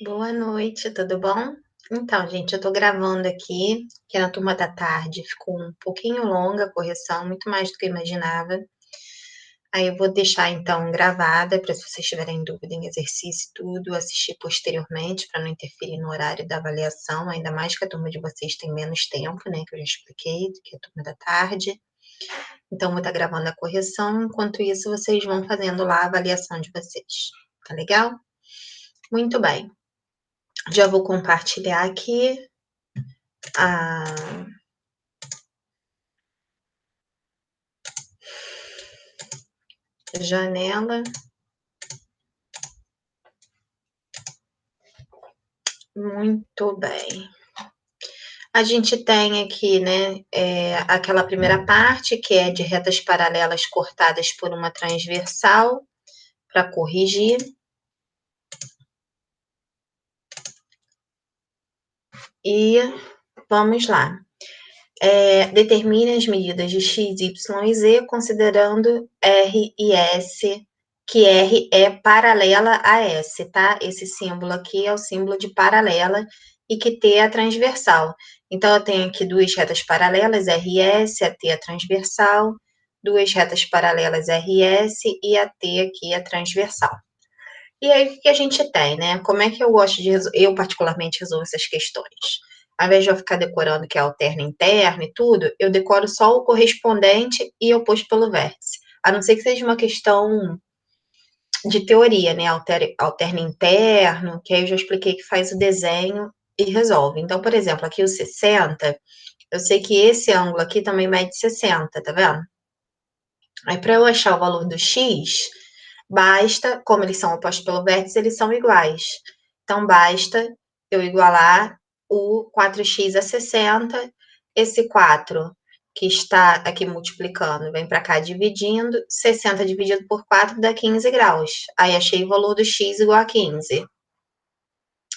Boa noite, tudo bom? Então, gente, eu tô gravando aqui, que na turma da tarde ficou um pouquinho longa a correção, muito mais do que eu imaginava. Aí eu vou deixar então gravada para se vocês tiverem dúvida em exercício e tudo, assistir posteriormente para não interferir no horário da avaliação, ainda mais que a turma de vocês tem menos tempo, né, que eu já expliquei, do que a turma da tarde. Então, vou estar gravando a correção, enquanto isso vocês vão fazendo lá a avaliação de vocês. Tá legal? Muito bem. Já vou compartilhar aqui a janela. Muito bem. A gente tem aqui, né, aquela primeira parte que é de retas paralelas cortadas por uma transversal para corrigir. E vamos lá. Determine as medidas de x, y e z considerando R e S, que R é paralela a S, tá? Esse símbolo aqui é o símbolo de paralela e que T é a transversal. Então, eu tenho aqui duas retas paralelas, R e S, a T é a transversal, duas retas paralelas R e S e a T aqui é a transversal. E aí, o que a gente tem, né? Como é que eu gosto de eu particularmente resolvo essas questões? Ao invés de eu ficar decorando que é alterno interno e tudo, eu decoro só o correspondente e oposto pelo vértice. A não ser que seja uma questão de teoria, né? Alterno interno, que aí eu já expliquei que faz o desenho e resolve. Então, por exemplo, aqui o 60, eu sei que esse ângulo aqui também mede 60, tá vendo? Aí, para eu achar o valor do x, basta, como eles são opostos pelo vértice, eles são iguais. Então, basta eu igualar o 4x a 60, esse 4 que está aqui multiplicando, vem para cá dividindo, 60 dividido por 4 dá 15 graus. Aí, achei o valor do x igual a 15.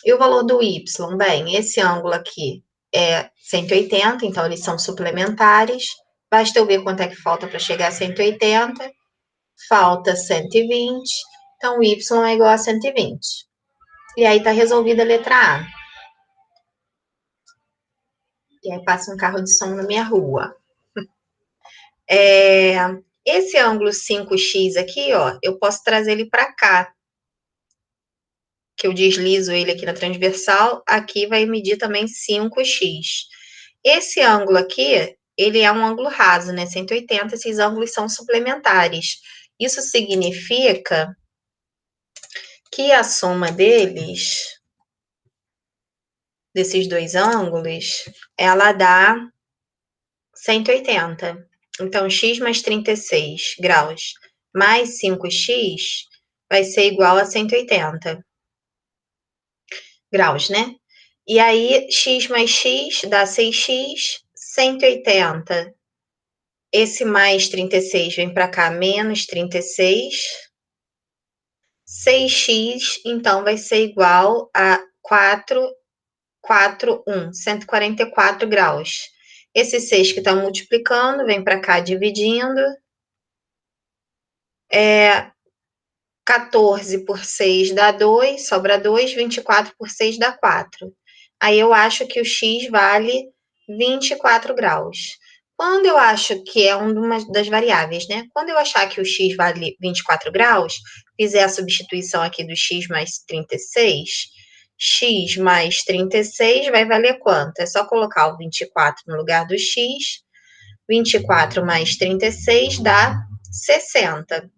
E o valor do y? Bem, esse ângulo aqui é 180, então eles são suplementares. Basta eu ver quanto é que falta para chegar a 180. Falta 120, então y é igual a 120. E aí está resolvida a letra A. E aí passa um carro de som na minha rua. Esse ângulo 5x aqui, ó, eu posso trazer ele para cá. Que eu deslizo ele aqui na transversal, aqui vai medir também 5x. Esse ângulo aqui, ele é um ângulo raso, né? 180, esses ângulos são suplementares. Isso significa que a soma deles, desses dois ângulos, ela dá 180. Então, x mais 36 graus mais 5x vai ser igual a 180 graus, né? E aí, x mais x dá 6x, 180. Esse mais 36 vem para cá, menos 36. 6x, então, vai ser igual a 144 graus. Esse 6 que está multiplicando, vem para cá dividindo. 14 por 6 dá 2, sobra 2, 24 por 6 dá 4. Aí eu acho que o x vale 24 graus. Quando eu acho que é uma das variáveis, né? Quando eu achar que o x vale 24 graus, fizer a substituição aqui do x mais 36, x mais 36 vai valer quanto? É só colocar o 24 no lugar do x. 24 mais 36 dá 60.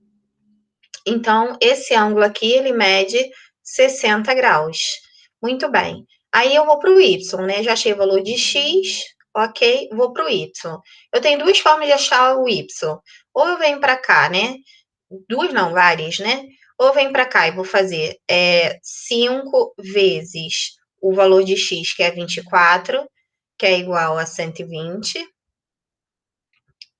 Então, esse ângulo aqui, ele mede 60 graus. Muito bem. Aí eu vou para o y, né? Já achei o valor de x, ok? Vou para o y. Eu tenho duas formas de achar o y. Ou eu venho para cá, né? Duas não, várias, né? Ou eu venho para cá e vou fazer 5 vezes o valor de x, que é 24, que é igual a 120.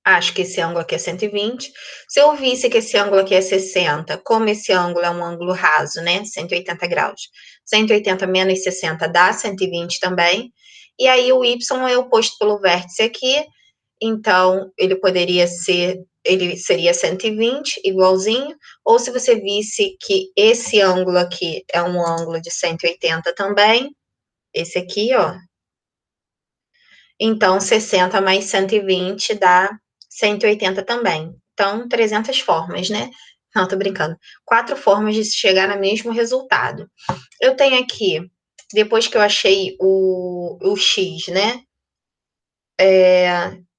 Acho que esse ângulo aqui é 120. Se eu visse que esse ângulo aqui é 60, como esse ângulo é um ângulo raso, né? 180 graus. 180 menos 60 dá 120 também. E aí o y é oposto pelo vértice aqui, então ele poderia ser ele seria 120, igualzinho, ou se você visse que esse ângulo aqui é um ângulo de 180 também, esse aqui, ó, então 60 mais 120 dá 180 também. Então, 300 formas, né? Não, tô brincando. 4 formas de chegar no mesmo resultado. Eu tenho aqui, depois que eu achei o X, né?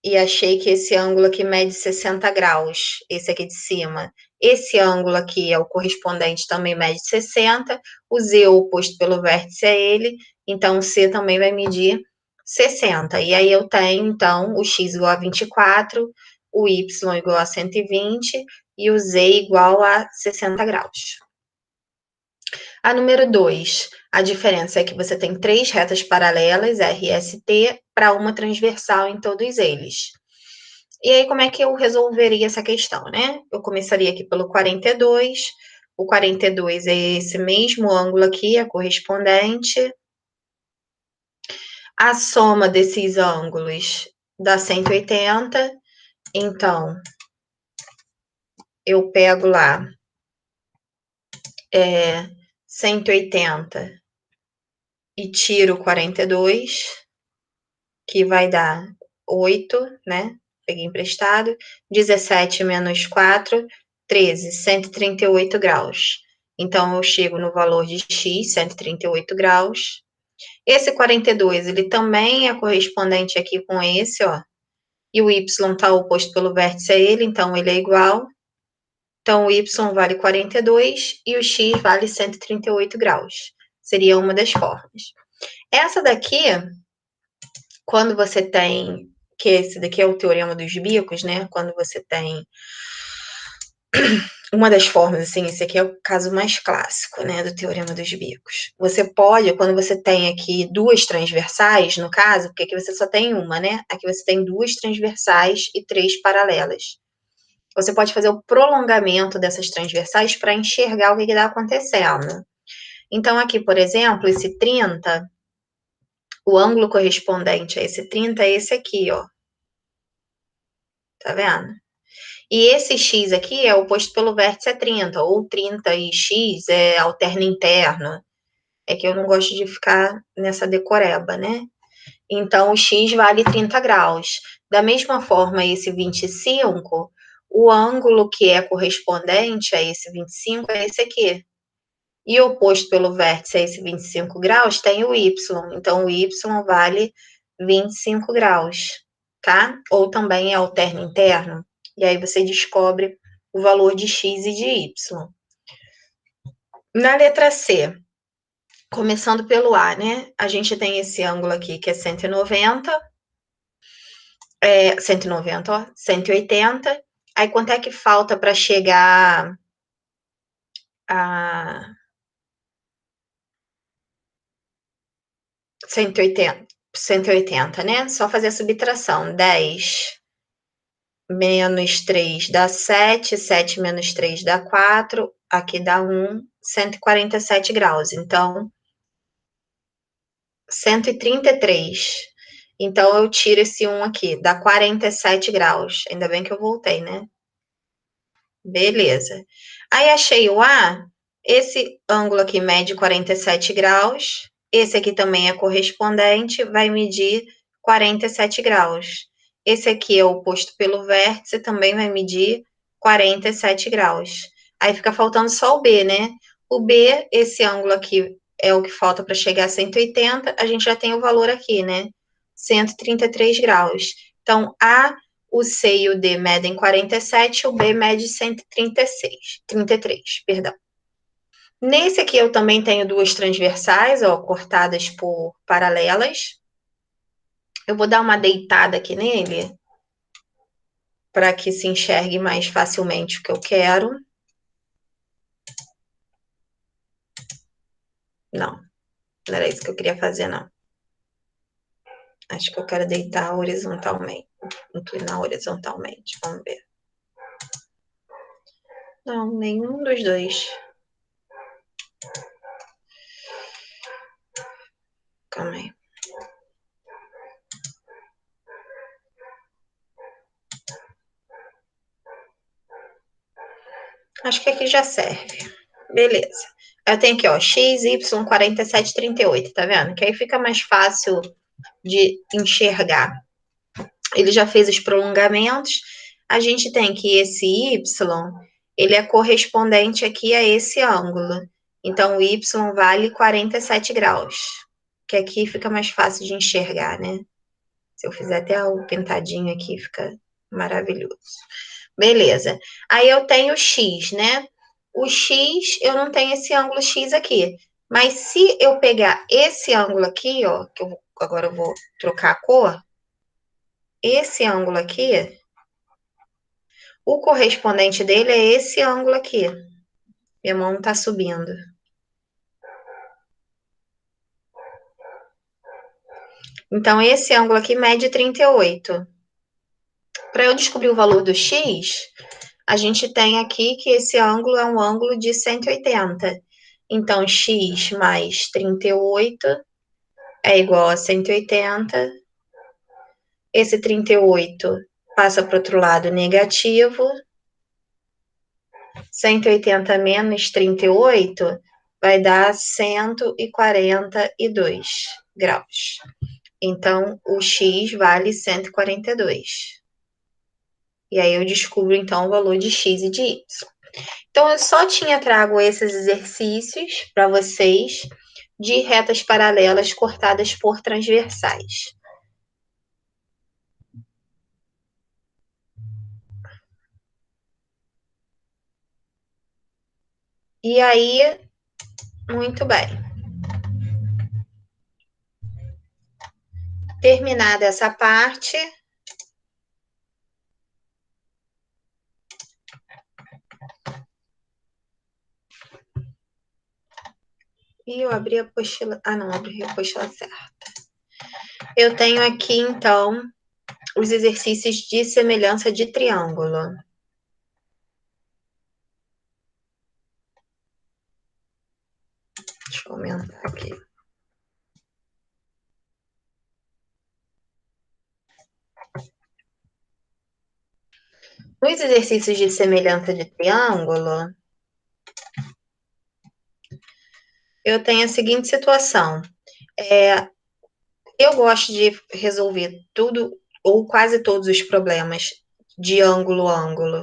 E achei que esse ângulo aqui mede 60 graus, esse aqui de cima. Esse ângulo aqui é o correspondente, também mede 60. O Z, o oposto pelo vértice, é ele. Então, o C também vai medir 60. E aí eu tenho, então, o X igual a 24, o Y igual a 120 e o Z igual a 60 graus. A número 2, a diferença é que você tem 3 retas paralelas, RST, para uma transversal em todos eles. E aí, como é que eu resolveria essa questão, né? Eu começaria aqui pelo 42, o 42 é esse mesmo ângulo aqui, a correspondente. A soma desses ângulos dá 180, então eu pego lá 180 e tiro 42, que vai dar 8, né? Peguei emprestado. 17 menos 4, 13, 138 graus. Então, eu chego no valor de x, 138 graus. Esse 42, ele também é correspondente aqui com esse, ó. E o y está oposto pelo vértice a ele, então ele é igual. Então, o y vale 42 e o x vale 138 graus. Seria uma das formas. Essa daqui, quando você tem, que esse daqui é o teorema dos bicos, né? Quando você tem uma das formas, assim, esse aqui é o caso mais clássico, né, do teorema dos bicos. Você pode, quando você tem aqui duas transversais, no caso, porque aqui você só tem uma, né? Aqui você tem duas transversais e 3 paralelas. Você pode fazer o prolongamento dessas transversais para enxergar o que está acontecendo. Então, aqui, por exemplo, esse 30, o ângulo correspondente a esse 30 é esse aqui, ó. Tá vendo? E esse x aqui é oposto pelo vértice a 30, ou 30 e x é alterno interno. É que eu não gosto de ficar nessa decoreba, né? Então, o x vale 30 graus. Da mesma forma, esse 25, o ângulo que é correspondente a esse 25 é esse aqui. E oposto pelo vértice a esse 25 graus tem o y. Então, o y vale 25 graus, tá? Ou também é alterno interno. E aí você descobre o valor de x e de y. Na letra C, começando pelo A, né? A gente tem esse ângulo aqui que é 190, 190, ó, 180. Aí quanto é que falta para chegar a 180? 180, né? Só fazer a subtração. 10 menos 3 dá 7, 7 menos 3 dá 4, aqui dá 1, 147 graus. Então, 133. Então, eu tiro esse 1 aqui, dá 47 graus. Ainda bem que eu voltei, né? Beleza. Aí, achei o A. Esse ângulo aqui mede 47 graus. Esse aqui também é correspondente, vai medir 47 graus. Esse aqui é oposto pelo vértice, também vai medir 47 graus. Aí, fica faltando só o B, né? O B, esse ângulo aqui é o que falta para chegar a 180, a gente já tem o valor aqui, né? 133 graus. Então, A, o C e o D medem 47, o B mede 136, 33, perdão. Nesse aqui eu também tenho duas transversais, ó, cortadas por paralelas. Eu vou dar uma deitada aqui nele, para que se enxergue mais facilmente o que eu quero. Não, não era isso que eu queria fazer, não. Acho que eu quero deitar horizontalmente, inclinar horizontalmente, vamos ver. Não, nenhum dos dois. Calma aí. Acho que aqui já serve. Beleza. Eu tenho aqui, ó, x, y, 47, 38, tá vendo? Que aí fica mais fácil de enxergar. Ele já fez os prolongamentos. A gente tem que esse y, ele é correspondente aqui a esse ângulo. Então, o y vale 47 graus. Que aqui fica mais fácil de enxergar, né? Se eu fizer até o pintadinho aqui, fica maravilhoso. Beleza. Aí eu tenho o x, né? O x, eu não tenho esse ângulo x aqui. Mas se eu pegar esse ângulo aqui, ó, que agora eu vou trocar a cor, esse ângulo aqui, o correspondente dele é esse ângulo aqui. Minha mão tá subindo. Então, esse ângulo aqui mede 38. Para eu descobrir o valor do x, a gente tem aqui que esse ângulo é um ângulo de 180. Então, x mais 38 é igual a 180. Esse 38 passa para o outro lado negativo. 180 menos 38 vai dar 142 graus. Então, o x vale 142. E aí eu descubro, então, o valor de x e de y. Então, eu só tinha trago esses exercícios para vocês de retas paralelas cortadas por transversais. E aí, muito bem. Terminada essa parte, e eu abri a apostila. Ah, não, abri a apostila certa. Eu tenho aqui, então, os exercícios de semelhança de triângulo. Deixa eu aumentar aqui. Nos exercícios de semelhança de triângulo, eu tenho a seguinte situação. Eu gosto de resolver tudo ou quase todos os problemas de ângulo a ângulo,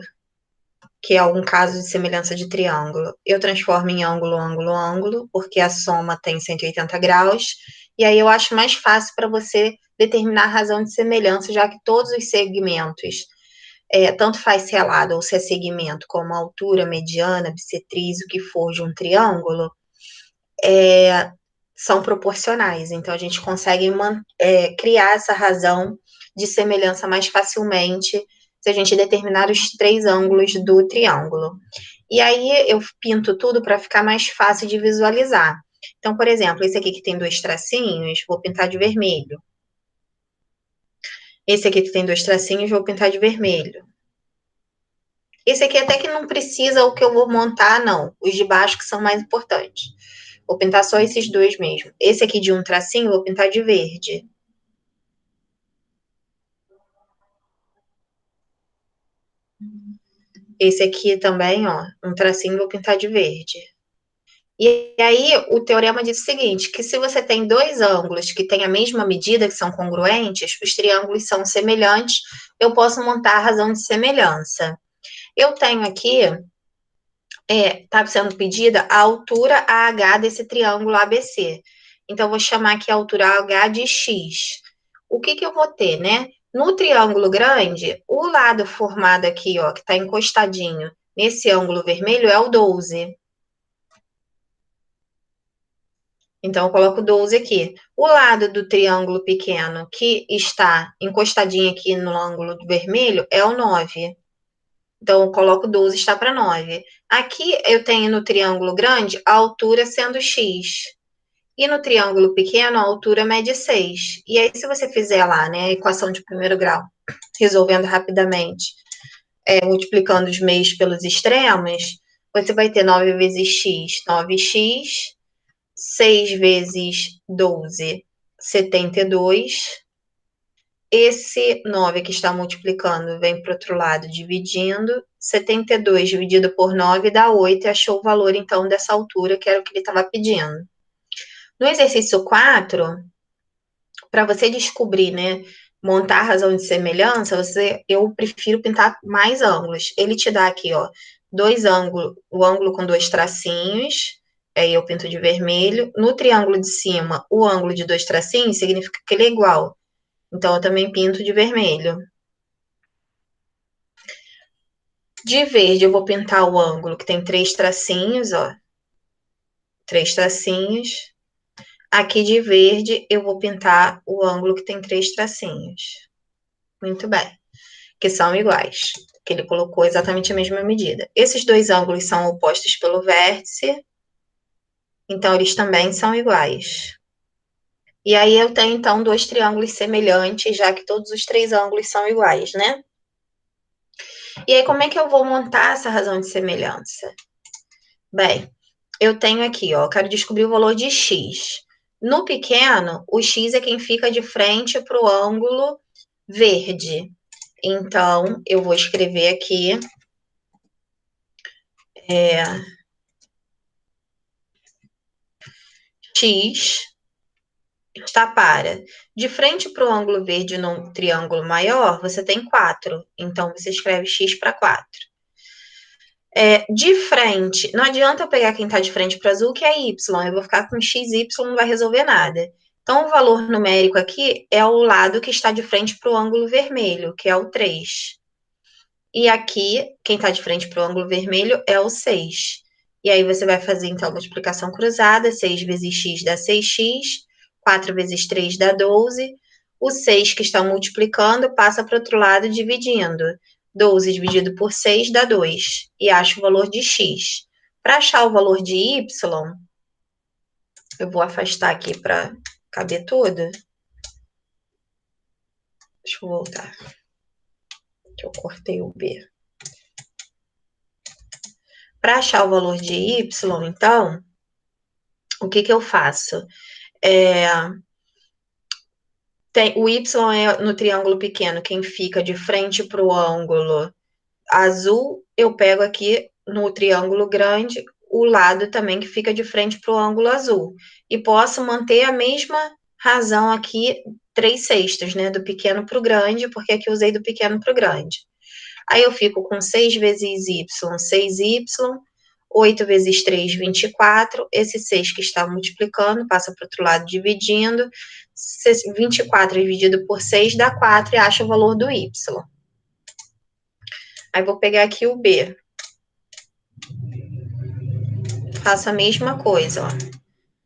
que é um caso de semelhança de triângulo. Eu transformo em ângulo, ângulo, ângulo, porque a soma tem 180 graus, e aí eu acho mais fácil para você determinar a razão de semelhança, já que todos os segmentos, tanto faz se é lado ou se é segmento, como a altura, mediana, bissetriz, o que for de um triângulo, são proporcionais. Então, a gente consegue criar essa razão de semelhança mais facilmente se a gente determinar os três ângulos do triângulo. E aí, eu pinto tudo para ficar mais fácil de visualizar. Então, por exemplo, esse aqui que tem dois tracinhos, vou pintar de vermelho. Esse aqui que tem dois tracinhos, vou pintar de vermelho. Esse aqui até que não precisa o que eu vou montar, não. Os de baixo que são mais importantes. Vou pintar só esses dois mesmo. Esse aqui de um tracinho, vou pintar de verde. Esse aqui também, ó, um tracinho, vou pintar de verde. E aí, o teorema diz o seguinte, que se você tem dois ângulos que têm a mesma medida, que são congruentes, os triângulos são semelhantes, eu posso montar a razão de semelhança. Eu tenho aqui, tá sendo pedida a altura AH desse triângulo ABC. Então, eu vou chamar aqui a altura AH de X. O que eu vou ter, né? No triângulo grande, o lado formado aqui, ó, que está encostadinho nesse ângulo vermelho é o 12. Então, eu coloco 12 aqui. O lado do triângulo pequeno que está encostadinho aqui no ângulo vermelho é o 9. Então, eu coloco 12, está para 9. Aqui eu tenho no triângulo grande a altura sendo x. E no triângulo pequeno, a altura mede 6. E aí, se você fizer lá, né, a equação de primeiro grau, resolvendo rapidamente, multiplicando os meios pelos extremos, você vai ter 9 vezes x, 9x, 6 vezes 12, 72. esse 9 que está multiplicando vem para o outro lado dividindo. 72 dividido por 9 dá 8, e achou o valor, então, dessa altura, que era o que ele estava pedindo. No exercício 4, para você descobrir, né, montar a razão de semelhança, eu prefiro pintar mais ângulos. Ele te dá aqui, ó, dois ângulos, o ângulo com dois tracinhos, aí eu pinto de vermelho. No triângulo de cima, o ângulo de dois tracinhos significa que ele é igual. Então, eu também pinto de vermelho. De verde, eu vou pintar o ângulo que tem três tracinhos, ó. Três tracinhos. Aqui de verde, eu vou pintar o ângulo que tem três tracinhos. Muito bem. Que são iguais. Que ele colocou exatamente a mesma medida. Esses dois ângulos são opostos pelo vértice. Então, eles também são iguais. E aí, eu tenho, então, dois triângulos semelhantes, já que todos os três ângulos são iguais, né? E aí, como é que eu vou montar essa razão de semelhança? Bem, eu tenho aqui, ó, quero descobrir o valor de x. No pequeno, o x é quem fica de frente para o ângulo verde. Então, eu vou escrever aqui x está para. De frente para o ângulo verde num triângulo maior, você tem 4. Então, você escreve x para 4. De frente, não adianta eu pegar quem está de frente para o azul, que é y. Eu vou ficar com x, y, não vai resolver nada. Então, o valor numérico aqui é o lado que está de frente para o ângulo vermelho, que é o 3. E aqui, quem está de frente para o ângulo vermelho é o 6. E aí, você vai fazer, então, a multiplicação cruzada. 6 vezes x dá 6x. 4 vezes 3 dá 12. O 6 que está multiplicando passa para o outro lado dividindo. 12 dividido por 6 dá 2. E acho o valor de x. Para achar o valor de y, eu vou afastar aqui para caber tudo. Deixa eu voltar. Que eu cortei o B. Para achar o valor de y, então, o que eu faço? O y é no triângulo pequeno, quem fica de frente para o ângulo azul, eu pego aqui no triângulo grande o lado também que fica de frente para o ângulo azul. E posso manter a mesma razão aqui, 3/6, né? Do pequeno para o grande, porque aqui eu usei do pequeno para o grande. Aí eu fico com 6 vezes y, 6y, 8 vezes 3, 24. Esse 6 que está multiplicando, passa para o outro lado dividindo. 24 dividido por 6 dá 4 e acha o valor do y. Aí vou pegar aqui o B. Faço a mesma coisa, ó.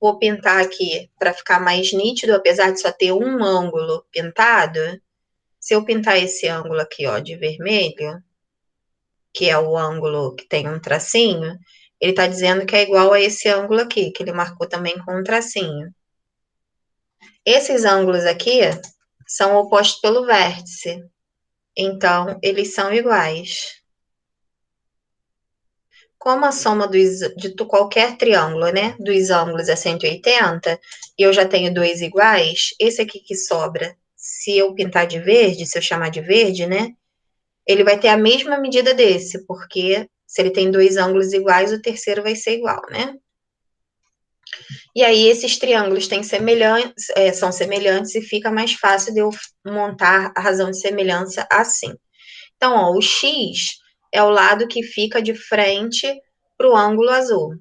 Vou pintar aqui para ficar mais nítido, apesar de só ter um ângulo pintado. Se eu pintar esse ângulo aqui, ó, de vermelho, que é o ângulo que tem um tracinho, ele está dizendo que é igual a esse ângulo aqui, que ele marcou também com um tracinho. Esses ângulos aqui são opostos pelo vértice, então eles são iguais. Como a soma de qualquer triângulo, né, dos ângulos é 180, e eu já tenho dois iguais, esse aqui que sobra, se eu pintar de verde, se eu chamar de verde, né, ele vai ter a mesma medida desse, porque se ele tem dois ângulos iguais, o terceiro vai ser igual, né? E aí, esses triângulos são semelhantes e fica mais fácil de eu montar a razão de semelhança assim. Então, ó, o X é o lado que fica de frente para o ângulo azul.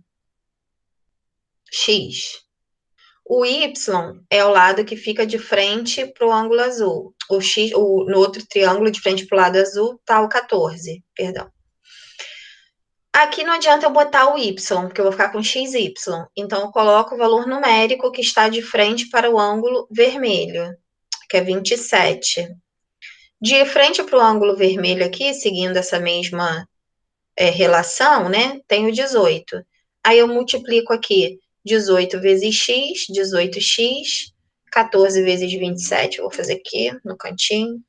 X. O Y é o lado que fica de frente para o ângulo azul. No outro triângulo, de frente para o lado azul, está o 14, perdão. Aqui não adianta eu botar o y, porque eu vou ficar com xy. Então, eu coloco o valor numérico que está de frente para o ângulo vermelho, que é 27. De frente para o ângulo vermelho aqui, seguindo essa mesma relação, né, tem o 18. Aí eu multiplico aqui 18 vezes x, 18x, 14 vezes 27, eu vou fazer aqui no cantinho.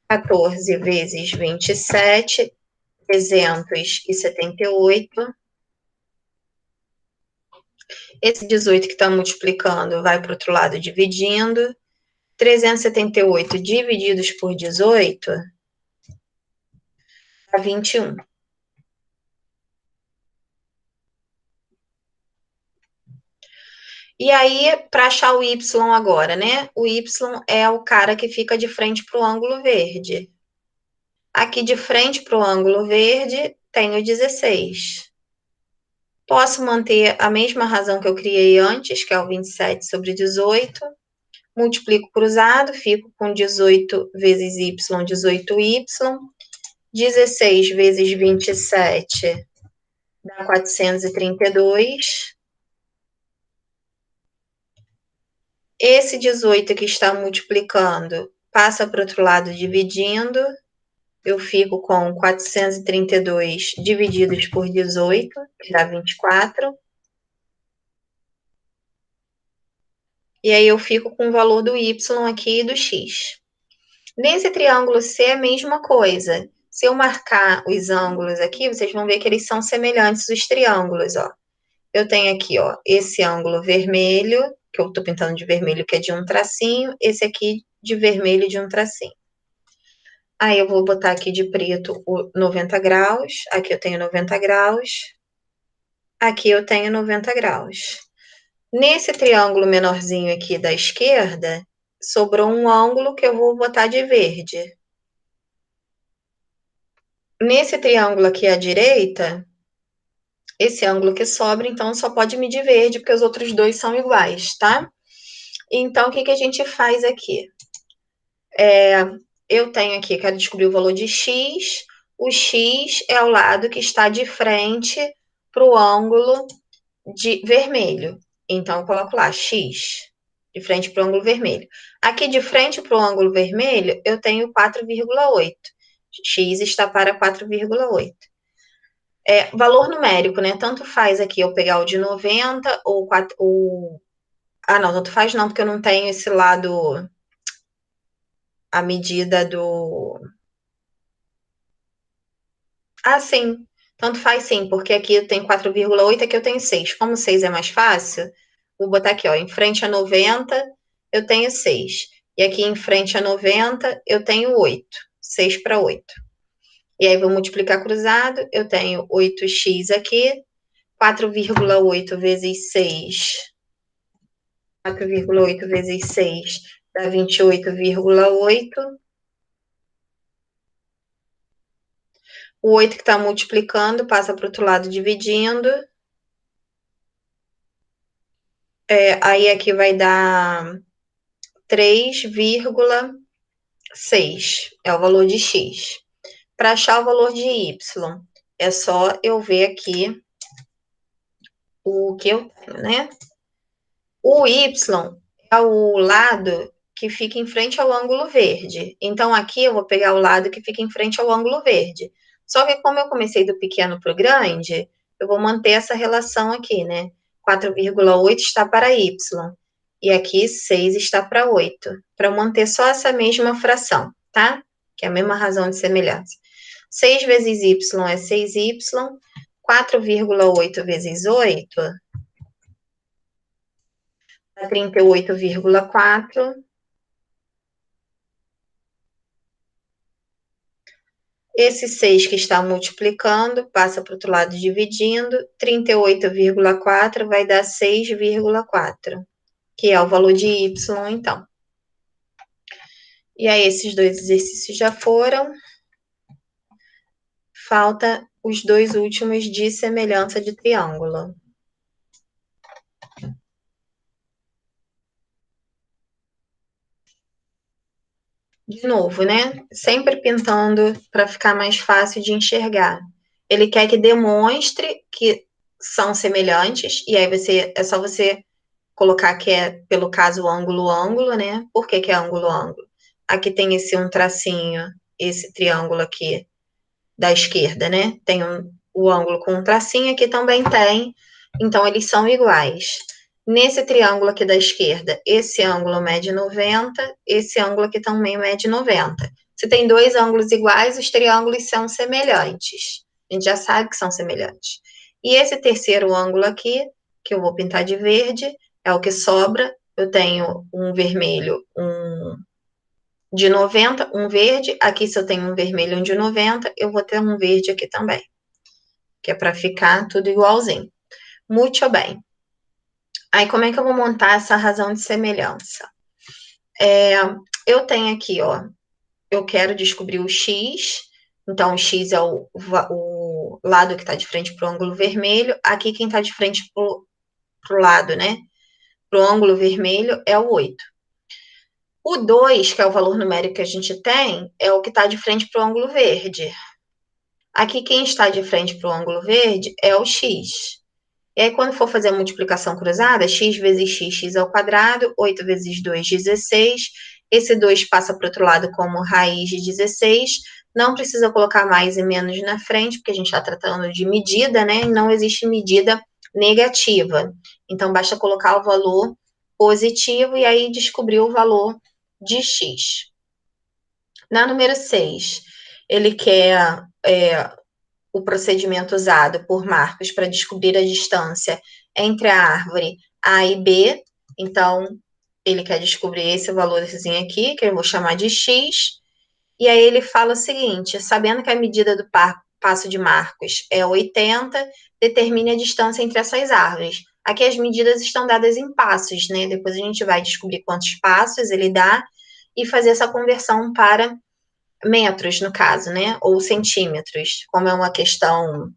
14 vezes 27, 378. Esse 18 que está multiplicando vai para o outro lado dividindo. 378 divididos por 18 dá 21. E aí, para achar o y agora, né? O y é o cara que fica de frente para o ângulo verde. Aqui de frente para o ângulo verde, tenho 16. Posso manter a mesma razão que eu criei antes, que é o 27 sobre 18. Multiplico cruzado, fico com 18 vezes y, 18y. 16 vezes 27 dá 432. Esse 18 que está multiplicando passa para o outro lado dividindo. Eu fico com 432 divididos por 18, que dá 24. E aí eu fico com o valor do y aqui e do x. Nesse triângulo C é a mesma coisa. Se eu marcar os ângulos aqui, vocês vão ver que eles são semelhantes os triângulos, ó. Eu tenho aqui, ó, esse ângulo vermelho, que eu tô pintando de vermelho, que é de um tracinho, esse aqui de vermelho de um tracinho. Aí eu vou botar aqui de preto o 90 graus, aqui eu tenho 90 graus, aqui eu tenho 90 graus. Nesse triângulo menorzinho aqui da esquerda, sobrou um ângulo que eu vou botar de verde. Nesse triângulo aqui à direita, esse ângulo que sobra, então, só pode medir verde, porque os outros dois são iguais, tá? Então, o que a gente faz aqui? Eu tenho aqui, quero descobrir o valor de x. O x é o lado que está de frente para o ângulo de vermelho. Então, eu coloco lá, x, de frente para o ângulo vermelho. Aqui, de frente para o ângulo vermelho, eu tenho 4,8. X está para 4,8. Valor numérico, né? Tanto faz aqui eu pegar o de 90 ou 4... Ah, não, tanto faz não, porque eu não tenho esse lado... A medida do... Ah, sim. Tanto faz sim, porque aqui eu tenho 4,8, aqui eu tenho 6. Como 6 é mais fácil, vou botar aqui, ó, em frente a 90, eu tenho 6. E aqui em frente a 90, eu tenho 8. 6 para 8. E aí vou multiplicar cruzado, eu tenho 8x aqui, 4,8 vezes 6. 4,8 vezes 6 dá 28,8. O 8 que está multiplicando passa para o outro lado dividindo. Aí aqui vai dar 3,6. É o valor de x. Para achar o valor de y, é só eu ver aqui o que eu tenho, né? O y é o lado que fica em frente ao ângulo verde. Então, aqui eu vou pegar o lado que fica em frente ao ângulo verde. Só que como eu comecei do pequeno para o grande, eu vou manter essa relação aqui, né? 4,8 está para y. E aqui 6 está para 8. Para manter só essa mesma fração, tá? Que é a mesma razão de semelhança. 6 vezes y é 6y. 4,8 vezes 8 dá 38,4. Esse 6 que está multiplicando, passa para o outro lado dividindo, 38,4 vai dar 6,4, que é o valor de y, então. E aí, esses dois exercícios já foram. Falta os dois últimos de semelhança de triângulo. De novo, né? Sempre pintando para ficar mais fácil de enxergar. Ele quer que demonstre que são semelhantes, e aí é só você colocar que é, pelo caso, ângulo, né? Por que é ângulo? Aqui tem esse um tracinho, esse triângulo aqui da esquerda, né? Tem o ângulo com um tracinho, aqui também tem, então eles são iguais. Nesse triângulo aqui da esquerda, esse ângulo mede 90, esse ângulo aqui também mede 90. Se tem dois ângulos iguais, os triângulos são semelhantes. A gente já sabe que são semelhantes. E esse terceiro ângulo aqui, que eu vou pintar de verde, é o que sobra, eu tenho um vermelho, um de 90, um verde. Aqui, se eu tenho um vermelho e um de 90, eu vou ter um verde aqui também, que é para ficar tudo igualzinho. Muito bem. Aí, como é que eu vou montar essa razão de semelhança? Eu tenho aqui, ó, eu quero descobrir o x, então o x é o lado que está de frente para o ângulo vermelho. Aqui, quem está de frente para o lado, né, para o ângulo vermelho, é o 8. O 2, que é o valor numérico que a gente tem, é o que está de frente para o ângulo verde. Aqui, quem está de frente para o ângulo verde é o x. E aí, quando for fazer a multiplicação cruzada, x vezes x ao quadrado, 8 vezes 2, 16. Esse 2 passa para o outro lado como raiz de 16. Não precisa colocar mais e menos na frente, porque a gente está tratando de medida, né? E não existe medida negativa. Então, basta colocar o valor positivo e aí descobrir o valor de x. Na número 6, ele quer o procedimento usado por Marcos para descobrir a distância entre a árvore A e B. Então, ele quer descobrir esse valorzinho aqui, que eu vou chamar de x. E aí ele fala o seguinte: sabendo que a medida do passo de Marcos é 80, determine a distância entre essas árvores. Aqui as medidas estão dadas em passos, né? Depois a gente vai descobrir quantos passos ele dá e fazer essa conversão para metros, no caso, né? Ou centímetros. Como é uma questão,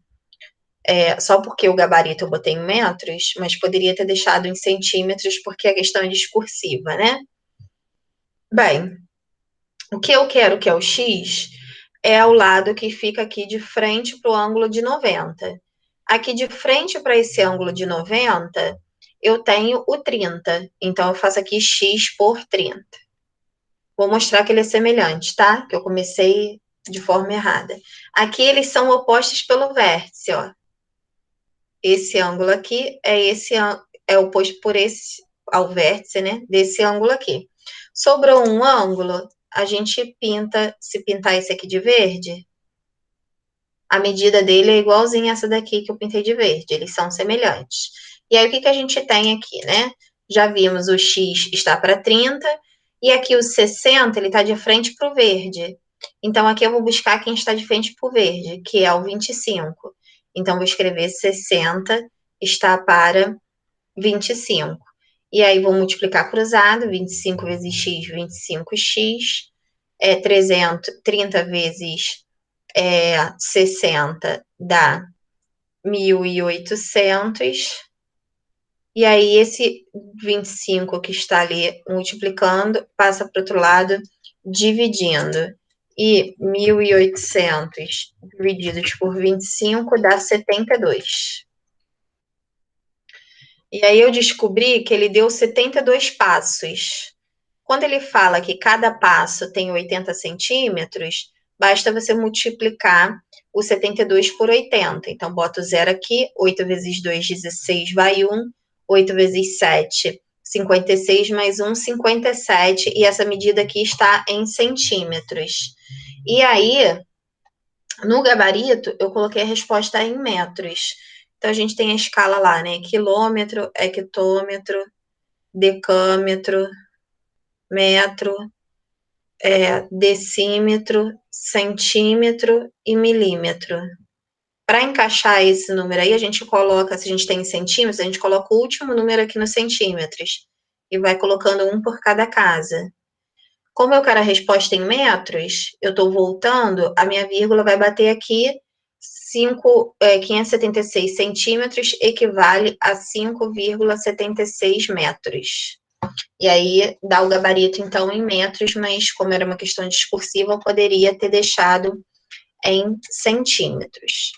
só porque o gabarito eu botei em metros, mas poderia ter deixado em centímetros, porque a questão é discursiva, né? Bem, o que eu quero, que é o x, é o lado que fica aqui de frente para o ângulo de 90. Aqui de frente para esse ângulo de 90, eu tenho o 30. Então, eu faço aqui x por 30. Vou mostrar que ele é semelhante, tá? Que eu comecei de forma errada. Aqui eles são opostos pelo vértice, ó. Esse ângulo aqui é oposto por esse ao vértice, né? Desse ângulo aqui. Sobrou um ângulo, a gente pinta, se pintar esse aqui de verde, a medida dele é igualzinha a essa daqui que eu pintei de verde, eles são semelhantes. E aí, o que a gente tem aqui, né? Já vimos o x está para 30, e aqui o 60, ele está de frente para o verde. Então, aqui eu vou buscar quem está de frente para o verde, que é o 25. Então, vou escrever 60 está para 25. E aí, vou multiplicar cruzado, 25 vezes x, 25x, 30 vezes 60 dá 1.800. E aí, esse 25 que está ali multiplicando, passa para o outro lado, dividindo. E 1.800 divididos por 25 dá 72. E aí, eu descobri que ele deu 72 passos. Quando ele fala que cada passo tem 80 centímetros, basta você multiplicar o 72 por 80. Então, bota o zero aqui, 8 vezes 2, 16, vai 1. 8 vezes 7, 56, mais 1, 57. E essa medida aqui está em centímetros. E aí, no gabarito, eu coloquei a resposta em metros. Então, a gente tem a escala lá, né? Quilômetro, hectômetro, decâmetro, metro, decímetro, centímetro e milímetro. Para encaixar esse número aí, a gente coloca, se a gente tem em centímetros, a gente coloca o último número aqui nos centímetros e vai colocando um por cada casa. Como eu quero a resposta em metros, eu estou voltando, a minha vírgula vai bater aqui, 576 centímetros equivale a 5,76 metros. E aí dá o gabarito, então, em metros, mas como era uma questão discursiva, eu poderia ter deixado em centímetros.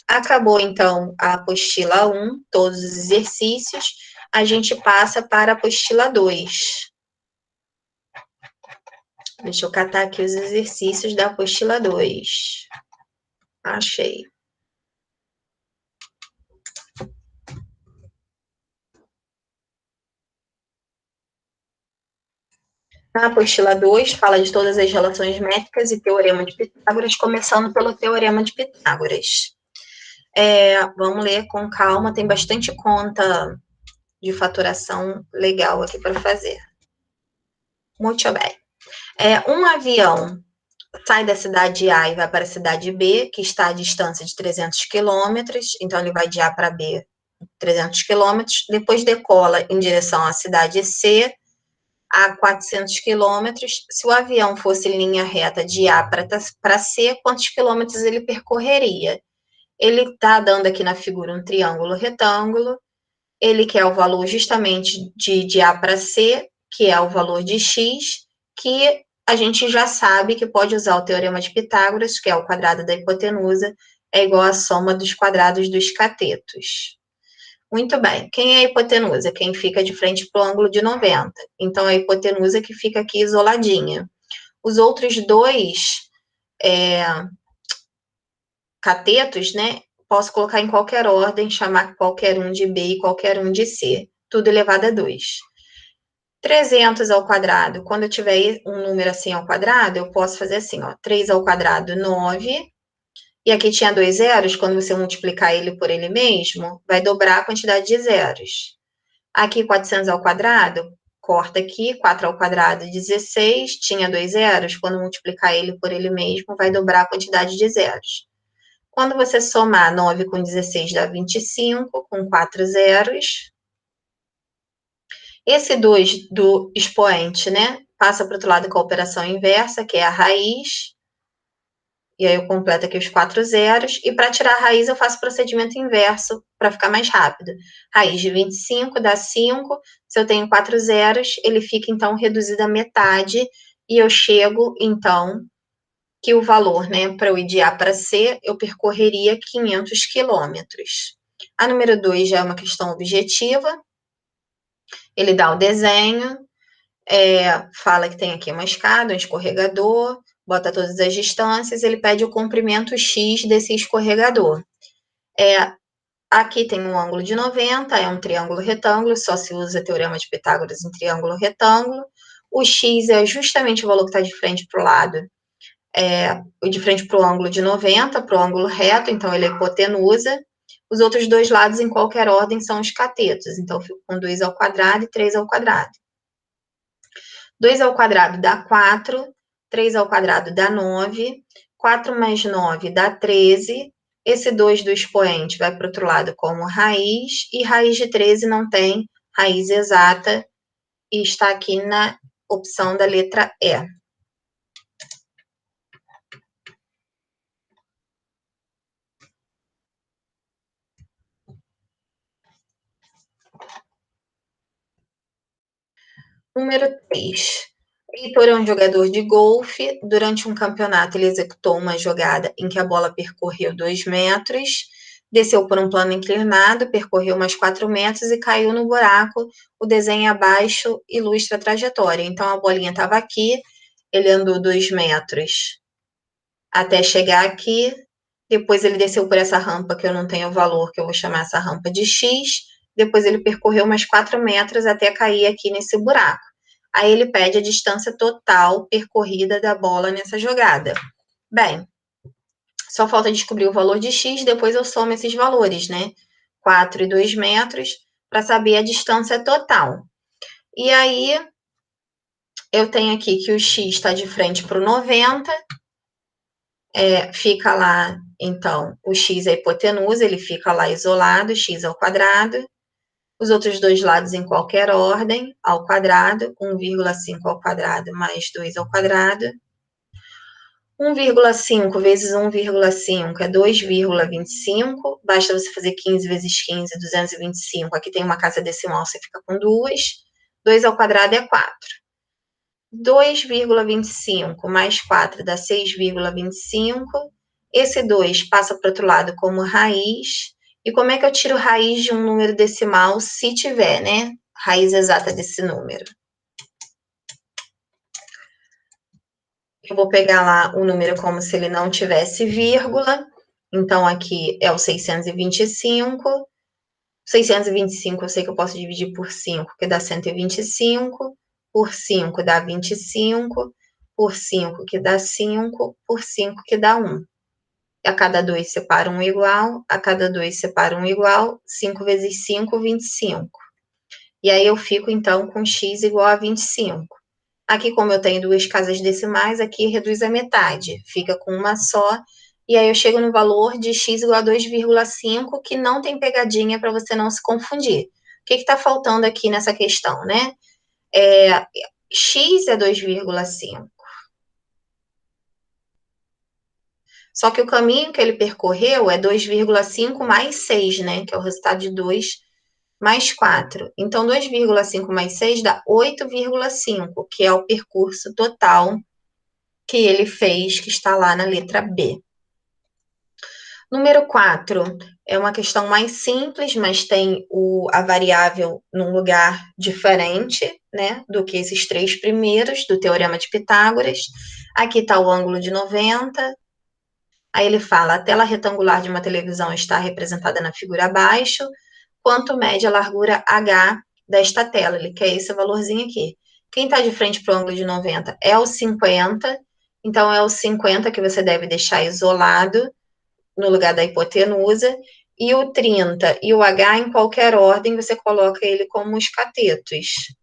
Acabou, então, a apostila 1, todos os exercícios. A gente passa para a apostila 2. Deixa eu catar aqui os exercícios da apostila 2. Achei. A apostila 2 fala de todas as relações métricas e teorema de Pitágoras, começando pelo teorema de Pitágoras. Vamos ler com calma, tem bastante conta de faturação legal aqui para fazer. Muito bem. Um avião sai da cidade A e vai para a cidade B, que está a distância de 300 quilômetros, então ele vai de A para B 300 quilômetros, depois decola em direção à cidade C a 400 quilômetros. Se o avião fosse em linha reta de A para C, quantos quilômetros ele percorreria? Ele está dando aqui na figura um triângulo retângulo, ele quer o valor justamente de A para C, que é o valor de x, que a gente já sabe que pode usar o teorema de Pitágoras, que é o quadrado da hipotenusa, é igual à soma dos quadrados dos catetos. Muito bem. Quem é a hipotenusa? Quem fica de frente para o ângulo de 90. Então, a hipotenusa que fica aqui isoladinha. Os outros dois catetos, né? Posso colocar em qualquer ordem, chamar qualquer um de B e qualquer um de C. Tudo elevado a 2. 300 ao quadrado, quando eu tiver um número assim ao quadrado, eu posso fazer assim, ó, 3 ao quadrado, 9, e aqui tinha 2 zeros, quando você multiplicar ele por ele mesmo, vai dobrar a quantidade de zeros. Aqui, 400 ao quadrado, corta aqui, 4 ao quadrado, 16, tinha 2 zeros, quando multiplicar ele por ele mesmo, vai dobrar a quantidade de zeros. Quando você somar 9 com 16, dá 25, com 4 zeros. Esse 2 do expoente, né, passa para o outro lado com a operação inversa, que é a raiz. E aí eu completo aqui os 4 zeros. E para tirar a raiz, eu faço o procedimento inverso, para ficar mais rápido. Raiz de 25 dá 5. Se eu tenho 4 zeros, ele fica, então, reduzido à metade. E eu chego, então, que o valor, né, para eu ir de A para C, eu percorreria 500 quilômetros. A número 2 já é uma questão objetiva. Ele dá o desenho, fala que tem aqui uma escada, um escorregador, bota todas as distâncias, ele pede o comprimento X desse escorregador. Aqui tem um ângulo de 90, é um triângulo retângulo, só se usa teorema de Pitágoras em triângulo retângulo. O X é justamente o valor que está de frente para o lado, de frente para o ângulo de 90, para o ângulo reto, então ele é hipotenusa. Os outros dois lados, em qualquer ordem, são os catetos, então eu fico com 2 ao quadrado e 3 ao quadrado. 2 ao quadrado dá 4, 3 ao quadrado dá 9, 4 mais 9 dá 13, esse 2 do expoente vai para o outro lado como raiz, e raiz de 13 não tem raiz exata, e está aqui na opção da letra E. Número 3. Heitor é um jogador de golfe. Durante um campeonato, ele executou uma jogada em que a bola percorreu 2 metros, desceu por um plano inclinado, percorreu mais 4 metros e caiu no buraco. O desenho abaixo ilustra a trajetória. Então, a bolinha estava aqui, ele andou 2 metros até chegar aqui, depois ele desceu por essa rampa, que eu não tenho valor, que eu vou chamar essa rampa de X, depois ele percorreu mais 4 metros até cair aqui nesse buraco. Aí ele pede a distância total percorrida da bola nessa jogada. Bem, só falta descobrir o valor de X, depois eu somo esses valores, né? 4 e 2 metros, para saber a distância total. E aí, eu tenho aqui que o X está de frente para o 90, fica lá, então, o X é a hipotenusa, ele fica lá isolado, X ao quadrado. Os outros dois lados em qualquer ordem, ao quadrado, 1,5 ao quadrado mais 2 ao quadrado. 1,5 vezes 1,5 é 2,25. Basta você fazer 15 vezes 15, 225. Aqui tem uma casa decimal, você fica com 2. 2 ao quadrado é 4. 2,25 mais 4 dá 6,25. Esse 2 passa para o outro lado como raiz. E como é que eu tiro raiz de um número decimal, se tiver, né? Raiz exata desse número. Eu vou pegar lá o número como se ele não tivesse vírgula. Então, aqui é o 625. 625 eu sei que eu posso dividir por 5, que dá 125. Por 5 dá 25. Por 5 que dá 5. Por 5 que dá 1. A cada 2 separa um igual. A cada 2 separa um igual. 5 vezes 5, 25. E aí eu fico, então, com x igual a 25. Aqui, como eu tenho duas casas decimais, aqui reduz a metade, fica com uma só. E aí eu chego no valor de x igual a 2,5, que não tem pegadinha para você não se confundir. O que está faltando aqui nessa questão, né? X é 2,5. Só que o caminho que ele percorreu é 2,5 mais 6, né? Que é o resultado de 2 mais 4. Então, 2,5 mais 6 dá 8,5, que é o percurso total que ele fez, que está lá na letra B. Número 4 é uma questão mais simples, mas tem a variável num lugar diferente, né, do que esses três primeiros, do Teorema de Pitágoras. Aqui está o ângulo de 90. Aí ele fala, a tela retangular de uma televisão está representada na figura abaixo, quanto mede a largura H desta tela. Ele quer esse valorzinho aqui. Quem está de frente para o ângulo de 90 é o 50, então é o 50 que você deve deixar isolado no lugar da hipotenusa, e o 30 e o H em qualquer ordem, você coloca ele como os catetos.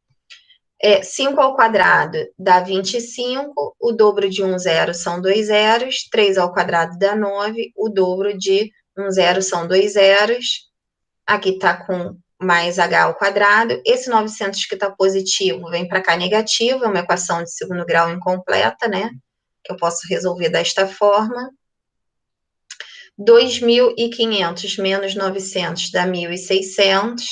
5 ao quadrado dá 25, o dobro de um zero são 2 zeros, 3 ao quadrado dá 9, o dobro de um zero são 2 zeros, aqui está com mais h ao quadrado, esse 900 que está positivo vem para cá negativo, é uma equação de segundo grau incompleta, né, que eu posso resolver desta forma. 2.500 menos 900 dá 1.600.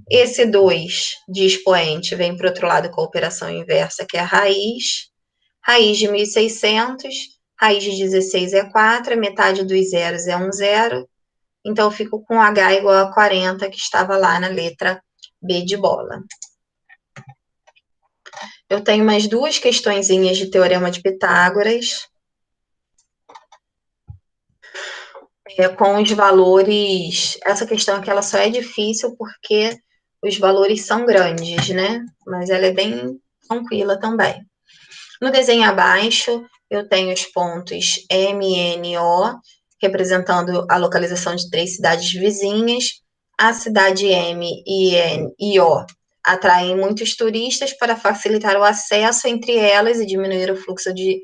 Esse 2 de expoente vem para o outro lado com a operação inversa, que é a raiz. Raiz de 1.600, raiz de 16 é 4, a metade dos zeros é 1 zero. Então, eu fico com H igual a 40, que estava lá na letra B de bola. Eu tenho mais duas questõezinhas de Teorema de Pitágoras. Com os valores, essa questão aqui ela só é difícil porque os valores são grandes, né? Mas ela é bem tranquila também. No desenho abaixo, eu tenho os pontos M, N, O, representando a localização de três cidades vizinhas. A cidade M, N e O atraem muitos turistas para facilitar o acesso entre elas e diminuir o fluxo de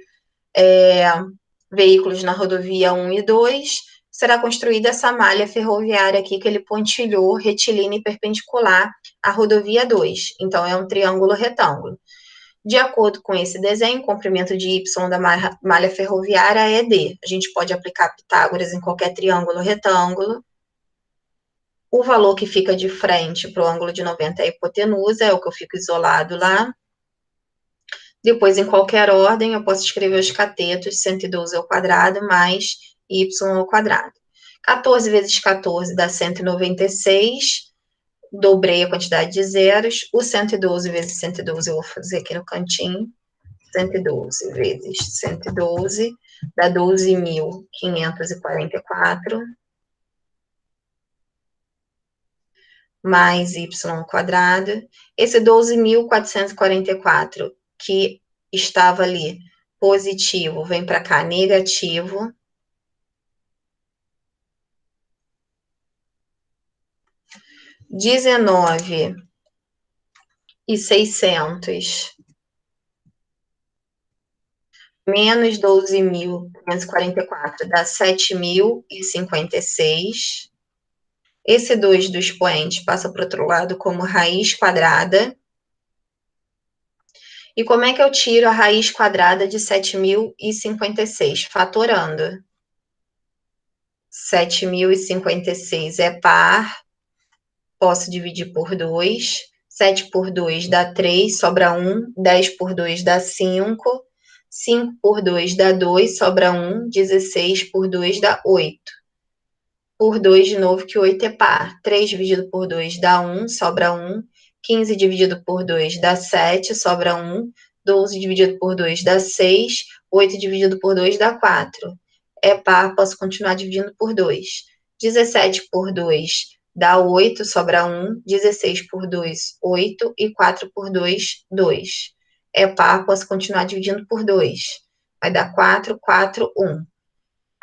veículos na rodovia 1 e 2, será construída essa malha ferroviária aqui que ele pontilhou retilínea e perpendicular à rodovia 2. Então, é um triângulo retângulo. De acordo com esse desenho, o comprimento de Y da malha ferroviária é D. A gente pode aplicar Pitágoras em qualquer triângulo retângulo. O valor que fica de frente para o ângulo de 90 é a hipotenusa, é o que eu fico isolado lá. Depois, em qualquer ordem, eu posso escrever os catetos, 112 ao quadrado mais y ao quadrado. 14 vezes 14 dá 196, dobrei a quantidade de zeros. O 112 vezes 112 eu vou fazer aqui no cantinho. 112 vezes 112 dá 12.544, mais y ao quadrado. Esse 12.444 que estava ali positivo, vem para cá negativo. R$19.600 menos 12.544 dá 7.056. Esse 2 do expoente passa para o outro lado como raiz quadrada. E como é que eu tiro a raiz quadrada de 7.056? Fatorando. 7.056 é par, posso dividir por 2. 7 por 2 dá 3, sobra 1. 10 por 2 dá 5. 5 por 2 dá 2, sobra 1. 16 por 2 dá 8. Por 2 de novo, que 8 é par. 3 dividido por 2 dá 1, sobra 1. 15 dividido por 2 dá 7, sobra 1. 12 dividido por 2 dá 6. 8 dividido por 2 dá 4. É par, posso continuar dividindo por 2. 17 por 2 dá 8, sobra 1. 16 por 2, 8. E 4 por 2, 2. É par, posso continuar dividindo por 2. Vai dar 4, 4, 1.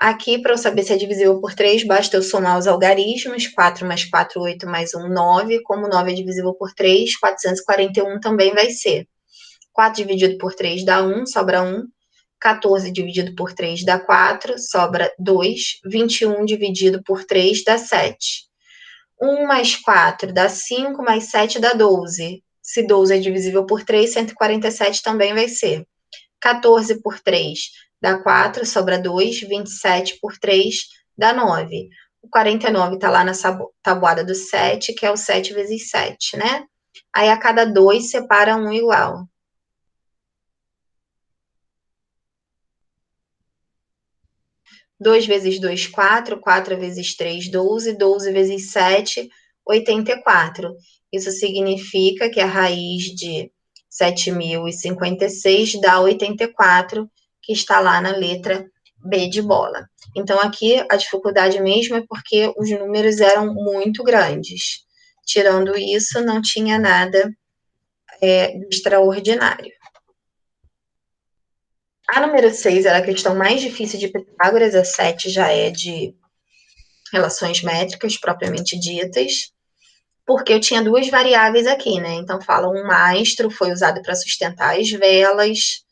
Aqui, para eu saber se é divisível por 3, basta eu somar os algarismos. 4 mais 4, 8 mais 1, 9. Como 9 é divisível por 3, 441 também vai ser. 4 dividido por 3 dá 1, sobra 1. 14 dividido por 3 dá 4, sobra 2. 21 dividido por 3 dá 7. 1 mais 4 dá 5, mais 7 dá 12. Se 12 é divisível por 3, 147 também vai ser. 14 por 3 dá 4, sobra 2. 27 por 3 dá 9. O 49 está lá na tabuada do 7, que é o 7 vezes 7, né? Aí, a cada 2, separa um igual. 2 vezes 2, 4. 4 vezes 3, 12. 12 vezes 7, 84. Isso significa que a raiz de 7.056 dá 84, que está lá na letra B de bola. Então, aqui a dificuldade mesmo é porque os números eram muito grandes. Tirando isso, não tinha nada extraordinário. A número 6 era a questão mais difícil de Pitágoras, a 7 já é de relações métricas propriamente ditas, porque eu tinha duas variáveis aqui, né? Então, fala um mastro foi usado para sustentar as velas.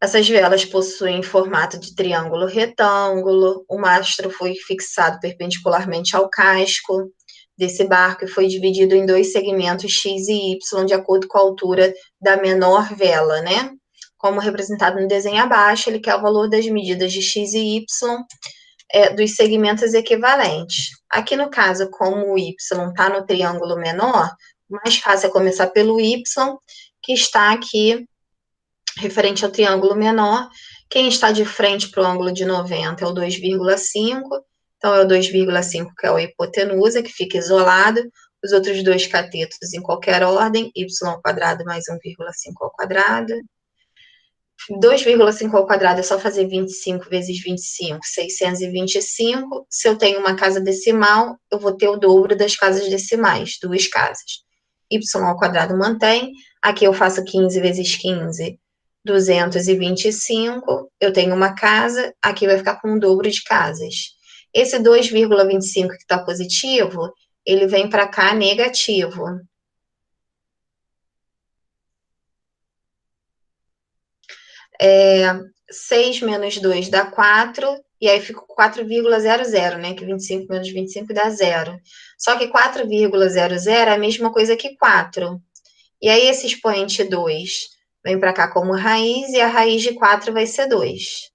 Essas velas possuem formato de triângulo retângulo. O mastro foi fixado perpendicularmente ao casco desse barco e foi dividido em dois segmentos X e Y, de acordo com a altura da menor vela, né? Como representado no desenho abaixo, ele quer o valor das medidas de X e Y dos segmentos equivalentes. Aqui no caso, como o Y está no triângulo menor, o mais fácil é começar pelo Y, que está aqui referente ao triângulo menor. Quem está de frente para o ângulo de 90 é o 2,5, então é o 2,5 que é a hipotenusa, que fica isolado. Os outros dois catetos em qualquer ordem, y ao quadrado mais 1,5 ao quadrado. 2,5 ao quadrado é só fazer 25 vezes 25, 625. Se eu tenho uma casa decimal, eu vou ter o dobro das casas decimais, duas casas. Y ao quadrado mantém. Aqui eu faço 15 vezes 15, 225. Eu tenho uma casa, aqui vai ficar com o dobro de casas. Esse 2,25 que está positivo, ele vem para cá negativo. 6 menos 2 dá 4, e aí fica 4,00, né? Que 25 menos 25 dá 0. Só que 4,00 é a mesma coisa que 4. E aí esse expoente 2 vem para cá como raiz, e a raiz de 4 vai ser 2.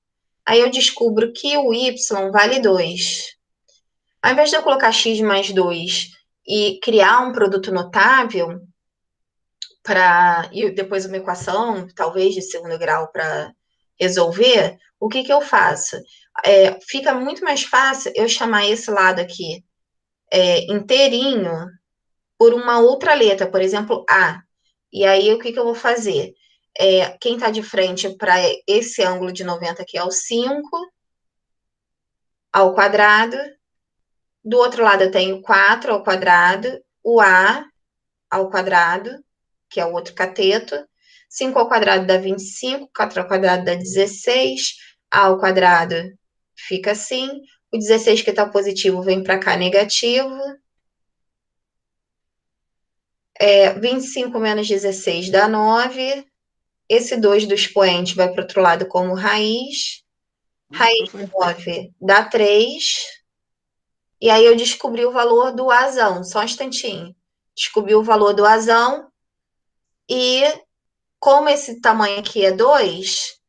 Aí eu descubro que o y vale 2. Ao invés de eu colocar x mais 2 e criar um produto notável, e depois uma equação, talvez de segundo grau, para resolver, o que eu faço? Fica muito mais fácil eu chamar esse lado aqui inteirinho por uma outra letra, por exemplo, A. E aí, o que eu vou fazer? Quem está de frente para esse ângulo de 90 aqui é o 5 ao quadrado. Do outro lado, eu tenho 4 ao quadrado, o A ao quadrado, que é o outro cateto. 5 ao quadrado dá 25, 4 ao quadrado dá 16, A ao quadrado fica assim, o 16 que está positivo vem para cá negativo, 25 menos 16 dá 9, esse 2 do expoente vai para o outro lado como raiz, raiz de 9 dá 3, e aí eu descobri o valor do Azão, só um instantinho. Descobri o valor do Azão, e como esse tamanho aqui é 2,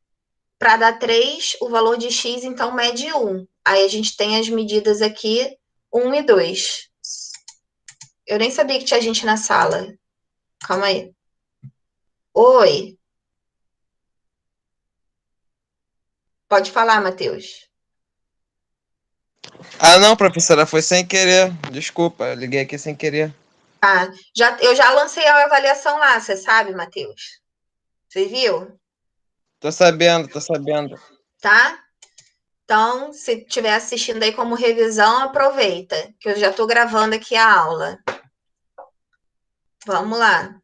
para dar 3, o valor de x, então, mede 1. Aí a gente tem as medidas aqui, 1 e 2. Eu nem sabia que tinha gente na sala. Calma aí. Oi. Pode falar, Matheus. Ah, não, professora, foi sem querer. Desculpa, eu liguei aqui sem querer. Tá. Eu já lancei a avaliação lá, você sabe, Matheus? Você viu? Tô sabendo, tô sabendo. Tá? Então, se estiver assistindo aí como revisão, aproveita, que eu já estou gravando aqui a aula. Vamos lá.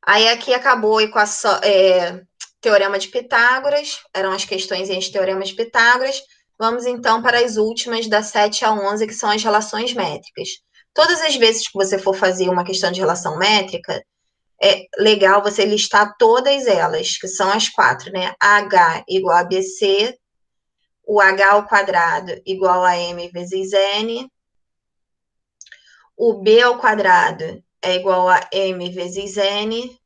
Aí aqui acabou com a Teorema de Pitágoras, eram as questões em teorema de Pitágoras. Vamos, então, para as últimas, da 7 a 11, que são as relações métricas. Todas as vezes que você for fazer uma questão de relação métrica, é legal você listar todas elas, que são as 4, né? H igual a BC, o H ao quadrado igual a M vezes N, o B ao quadrado é igual a M vezes N,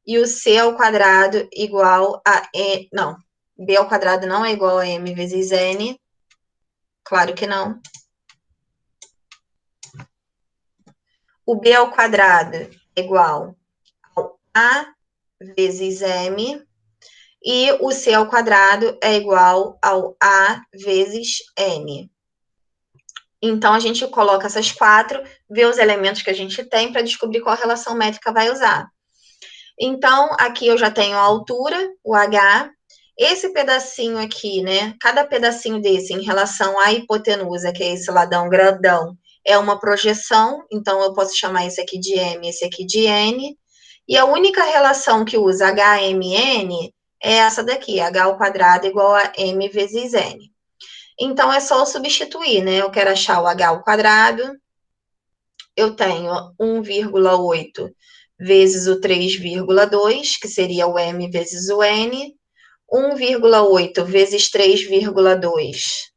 e o C ao quadrado igual a N, não, B ao quadrado não é igual a M vezes N, claro que não. O B ao quadrado é igual ao A vezes M, e o C ao quadrado é igual ao A vezes N. Então, a gente coloca essas 4, vê os elementos que a gente tem para descobrir qual relação métrica vai usar. Então, aqui eu já tenho a altura, o H, esse pedacinho aqui, né? Cada pedacinho desse em relação à hipotenusa, que é esse ladão grandão, é uma projeção, então eu posso chamar esse aqui de M, esse aqui de N. E a única relação que usa HMN é essa daqui, H ao quadrado igual a M vezes N. Então, é só substituir, né? Eu quero achar o H ao quadrado, eu tenho 1,8 vezes o 3,2, que seria o M vezes o N, 1,8 vezes 3,2,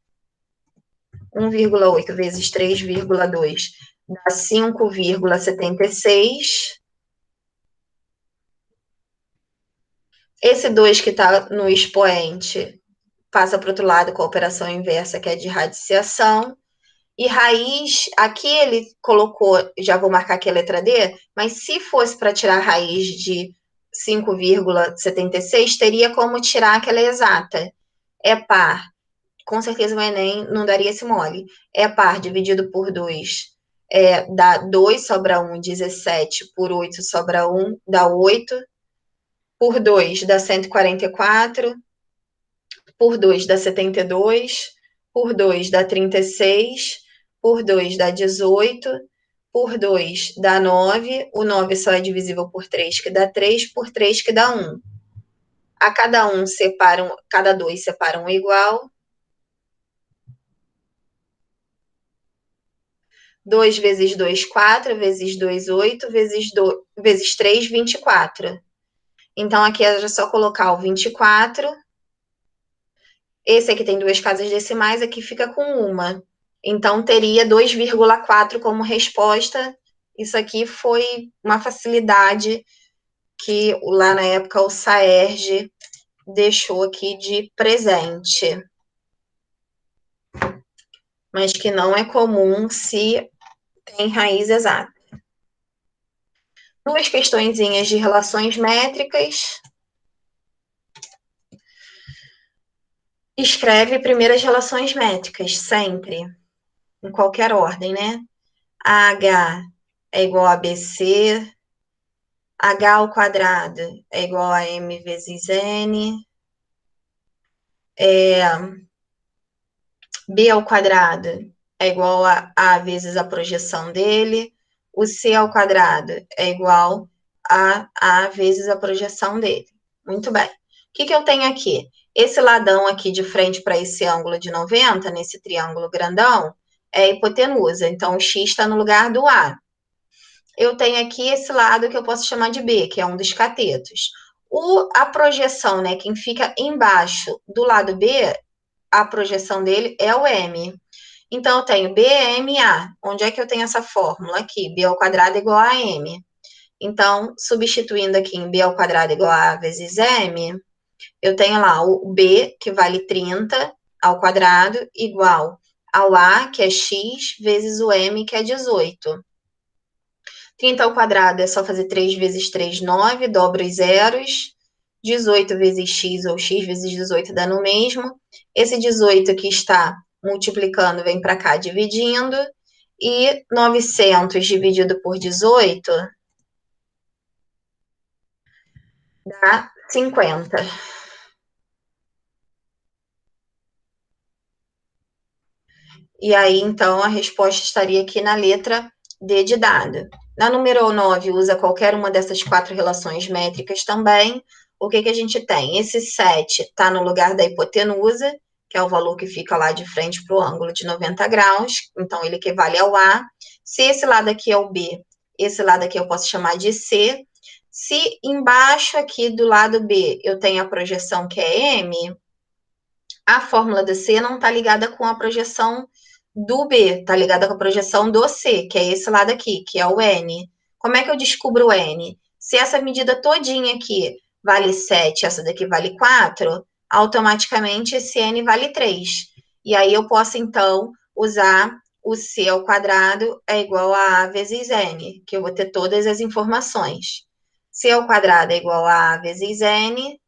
1,8 vezes 3,2 dá 5,76. Esse 2 que está no expoente passa para o outro lado com a operação inversa, que é de radiciação. E raiz, aqui ele colocou, já vou marcar aqui a letra D, mas se fosse para tirar a raiz de 5,76, teria como tirar aquela exata. É par. Com certeza o Enem não daria esse mole. É par dividido por 2, dá 2, sobra 1, 17, por 8 sobra 1, dá 8. Por 2 dá 144, por 2 dá 72, por 2 dá 36, por 2 dá 18, por 2 dá 9, o 9 só é divisível por 3, que dá 3, por 3 que dá 1. A cada 2 separa um igual. 2 vezes 2, 4, vezes 2, 8, vezes 3, 24. Então, aqui é só colocar o 24. Esse aqui tem 2 casas decimais, aqui fica com uma. Então, teria 2,4 como resposta. Isso aqui foi uma facilidade que lá na época o Saerge deixou aqui de presente. Mas que não é comum se tem raiz exata. 2 questõezinhas de relações métricas. Escreve primeiro as relações métricas, sempre. Em qualquer ordem, né? AH é igual a BC, H ao quadrado é igual a M vezes N, B ao quadrado é igual a A vezes a projeção dele, o C ao quadrado é igual a A vezes a projeção dele. Muito bem. O que eu tenho aqui? Esse ladão aqui de frente para esse ângulo de 90, nesse triângulo grandão, é a hipotenusa. Então, o X está no lugar do A. Eu tenho aqui esse lado que eu posso chamar de B, que é um dos catetos. A projeção, né, quem fica embaixo do lado B, a projeção dele é o M. Então, eu tenho BMA. Onde é que eu tenho essa fórmula? Aqui, B ao quadrado igual a M. Então, substituindo aqui em B ao quadrado igual a A vezes M, eu tenho lá o B, que vale 30 ao quadrado, igual ao A, que é X, vezes o M, que é 18. 30 ao quadrado é só fazer 3 vezes 3, 9, dobra os zeros. 18 vezes x, ou x vezes 18 dá no mesmo. Esse 18 que está multiplicando vem para cá dividindo. E 900 dividido por 18 dá 50. E aí, então, a resposta estaria aqui na letra D de dado. Na número 9, usa qualquer uma dessas 4 relações métricas também. O que a gente tem? Esse 7 está no lugar da hipotenusa, que é o valor que fica lá de frente para o ângulo de 90 graus, então ele equivale ao A. Se esse lado aqui é o B, esse lado aqui eu posso chamar de C. Se embaixo aqui do lado B eu tenho a projeção que é M, a fórmula do C não está ligada com a projeção do B, está ligada com a projeção do C, que é esse lado aqui, que é o N. Como é que eu descubro o N? Se essa medida todinha aqui vale 7, essa daqui vale 4, automaticamente esse N vale 3. E aí eu posso, então, usar o C ao quadrado é igual a vezes N, que eu vou ter todas as informações. C ao quadrado é igual a vezes N,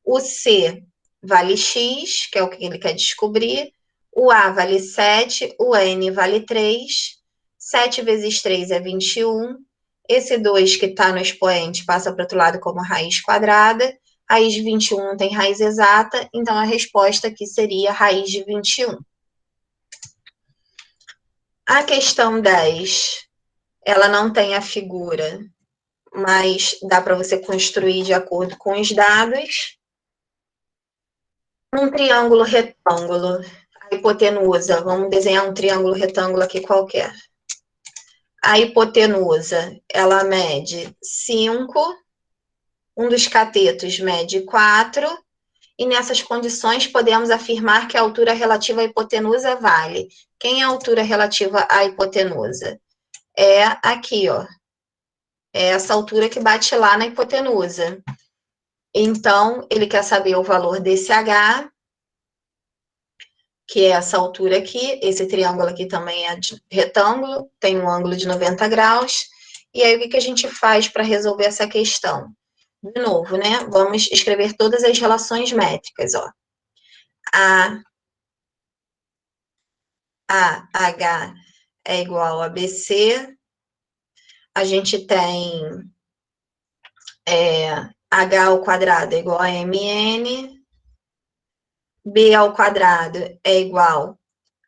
o C vale X, que é o que ele quer descobrir, o A vale 7, o N vale 3, 7 vezes 3 é 21, esse 2 que está no expoente passa para o outro lado como raiz quadrada, raiz de 21 não tem raiz exata, então a resposta aqui seria raiz de 21. A questão 10, ela não tem a figura, mas dá para você construir de acordo com os dados. Um triângulo retângulo, a hipotenusa, vamos desenhar um triângulo retângulo aqui qualquer. A hipotenusa, ela mede 5, um dos catetos mede 4, e nessas condições podemos afirmar que a altura relativa à hipotenusa vale. Quem é a altura relativa à hipotenusa? É aqui, ó. É essa altura que bate lá na hipotenusa. Então, ele quer saber o valor desse H, que é essa altura aqui. Esse triângulo aqui também é de retângulo, tem um ângulo de 90 graus. E aí, o que a gente faz para resolver essa questão? De novo, né? Vamos escrever todas as relações métricas, ó. AH é igual a BC. A gente tem H ao quadrado é igual a MN. B ao quadrado é igual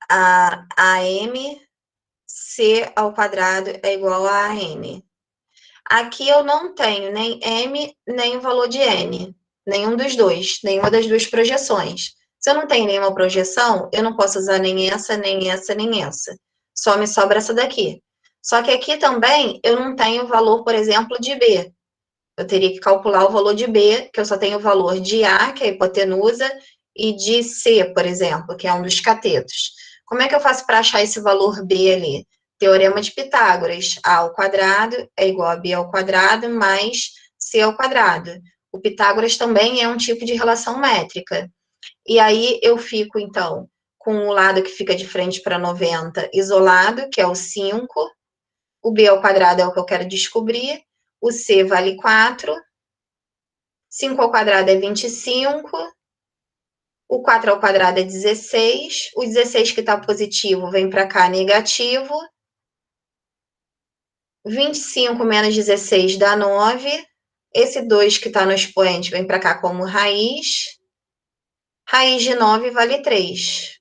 a AM. C ao quadrado é igual a N. Aqui eu não tenho nem M, nem o valor de N. Nenhum dos dois, nenhuma das duas projeções. Se eu não tenho nenhuma projeção, eu não posso usar nem essa, nem essa, nem essa. Só me sobra essa daqui. Só que aqui também eu não tenho o valor, por exemplo, de B. Eu teria que calcular o valor de B, que eu só tenho o valor de A, que é a hipotenusa, e de C, por exemplo, que é um dos catetos. Como é que eu faço para achar esse valor B ali? Teorema de Pitágoras. A ao quadrado é igual a B ao quadrado mais C ao quadrado. O Pitágoras também é um tipo de relação métrica. E aí eu fico, então, com o lado que fica de frente para 90 isolado, que é o 5. O B ao quadrado é o que eu quero descobrir. O C vale 4. 5 ao quadrado é 25. O 4 ao quadrado é 16. O 16 que está positivo vem para cá negativo. 25 menos 16 dá 9. Esse 2 que está no expoente vem para cá como raiz. Raiz de 9 vale 3.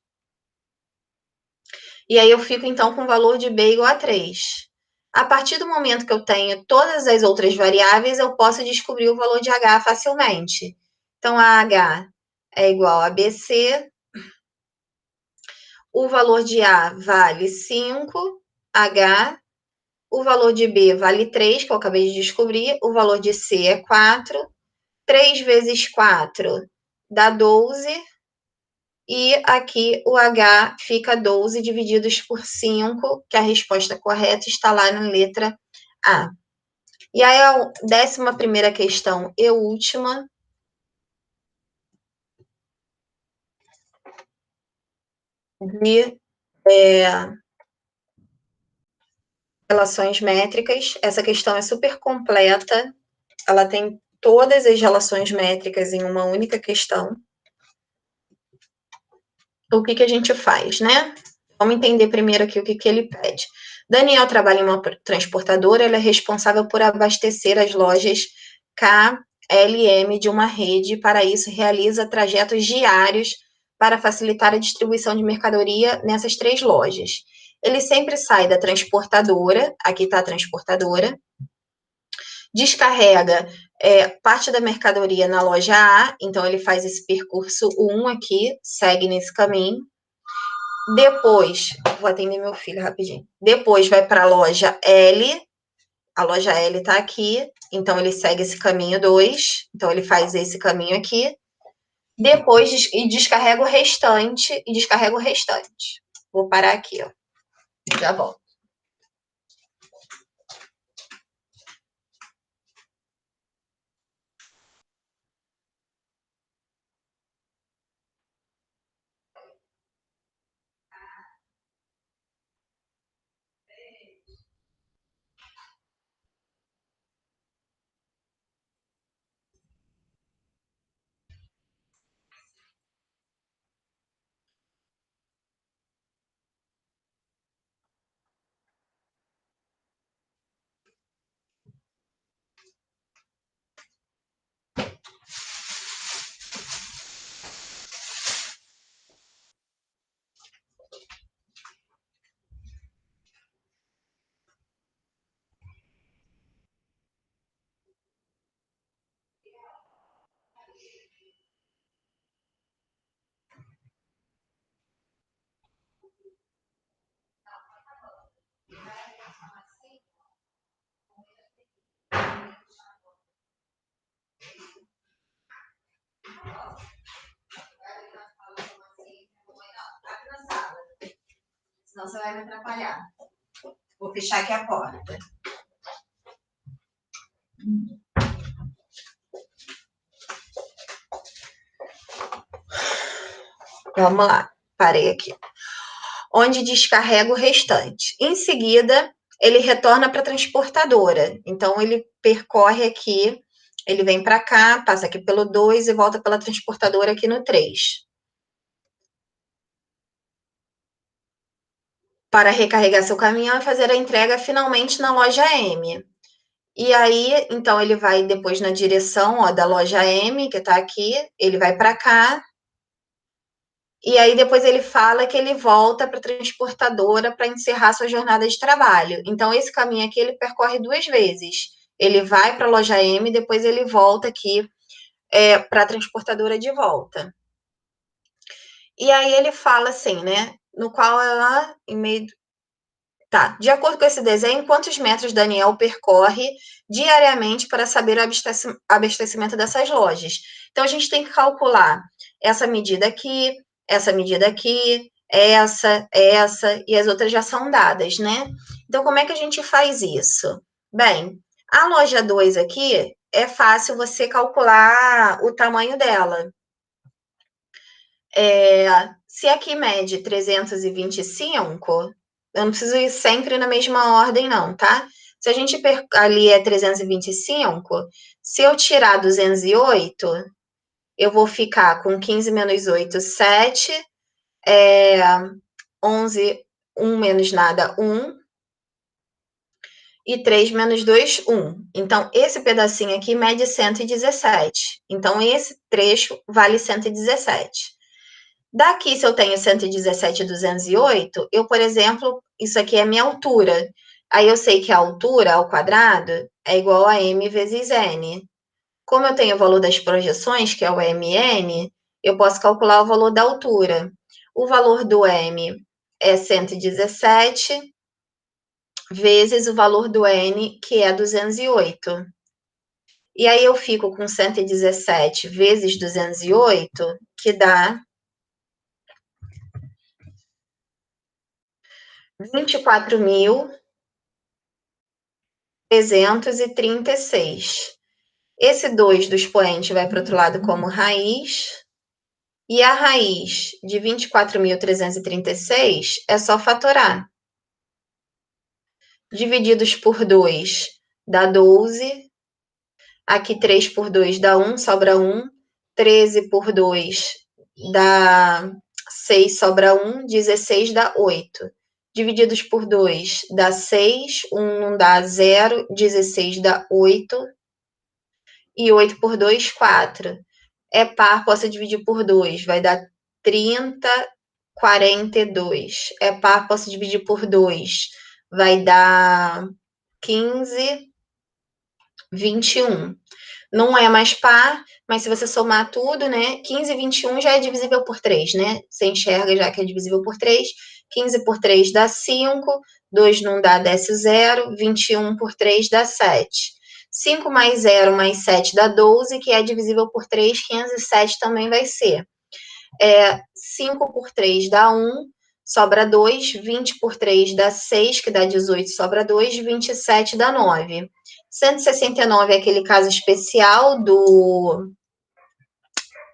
E aí eu fico, então, com o valor de B igual a 3. A partir do momento que eu tenho todas as outras variáveis, eu posso descobrir o valor de H facilmente. Então, a H é igual a BC. O valor de A vale 5, H. O valor de B vale 3, que eu acabei de descobrir. O valor de C é 4. 3 vezes 4 dá 12. E aqui o H fica 12 divididos por 5, que a resposta correta está lá na letra A. E aí a 11ª questão e última. De relações métricas. Essa questão é super completa. Ela tem todas as relações métricas em uma única questão. O que a gente faz, né? Vamos entender primeiro aqui o que ele pede. Daniel trabalha em uma transportadora, ele é responsável por abastecer as lojas KLM de uma rede, para isso realiza trajetos diários para facilitar a distribuição de mercadoria nessas 3 lojas. Ele sempre sai da transportadora, aqui está a transportadora, descarrega parte da mercadoria na loja A, então ele faz esse percurso 1 aqui, segue nesse caminho. Depois, vou atender meu filho rapidinho. Depois vai para a loja L está aqui, então ele segue esse caminho 2, então ele faz esse caminho aqui. Depois descarrega o restante e descarrega o restante. Vou parar aqui, ó. Já volto. Senão você vai me atrapalhar. Vou fechar aqui a porta. Vamos lá, parei aqui. Onde descarrega o restante. Em seguida, ele retorna para a transportadora. Então, ele percorre aqui, ele vem para cá, passa aqui pelo 2 e volta pela transportadora aqui no 3. Para recarregar seu caminhão e fazer a entrega finalmente na loja M. E aí, então, ele vai depois na direção, ó, da loja M, que está aqui, ele vai para cá, e aí depois ele fala que ele volta para a transportadora para encerrar sua jornada de trabalho. Então, esse caminho aqui ele percorre 2 vezes. Ele vai para a loja M, depois ele volta aqui para a transportadora de volta. E aí ele fala assim, né? No qual ela, em meio. Tá, de acordo com esse desenho, quantos metros Daniel percorre diariamente para saber o abastecimento dessas lojas? Então, a gente tem que calcular essa medida aqui, essa, e as outras já são dadas, né? Então, como é que a gente faz isso? Bem, a loja 2 aqui, é fácil você calcular o tamanho dela. Se aqui mede 325, eu não preciso ir sempre na mesma ordem, não, tá? Se a gente ali é 325, se eu tirar 208, eu vou ficar com 15 menos 8, 7, 11, 1 menos nada, 1, e 3 menos 2, 1. Então, esse pedacinho aqui mede 117. Então, esse trecho vale 117. Daqui, se eu tenho 117 e 208, eu, por exemplo, isso aqui é a minha altura. Aí eu sei que a altura ao quadrado é igual a m vezes n. Como eu tenho o valor das projeções, que é o mn, eu posso calcular o valor da altura. O valor do m é 117 vezes o valor do n, que é 208. E aí eu fico com 117 vezes 208, que dá 24.336. Esse 2 do expoente vai para o outro lado como raiz, e a raiz de 24.336 é só fatorar. Divididos por 2 dá 12. Aqui 3 por 2 dá 1, sobra 1. 13 por 2 dá 6, sobra 1. 16 dá 8. Divididos por 2 dá 6. 1 não dá 0. 16 dá 8. E 8 por 2, 4. É par, posso dividir por 2. Vai dar 30, 42. É par, posso dividir por 2. Vai dar 15, 21. Não é mais par, mas se você somar tudo, né? 15 e 21 já é divisível por 3, né? Você enxerga já que é divisível por 3. 15 por 3 dá 5. 2 não dá, desce 0. 21 por 3 dá 7. 5 mais 0 mais 7 dá 12, que é divisível por 3. 507 também vai ser. 5 por 3 dá 1, sobra 2. 20 por 3 dá 6, que dá 18, sobra 2. 27 dá 9. 169 é aquele caso especial do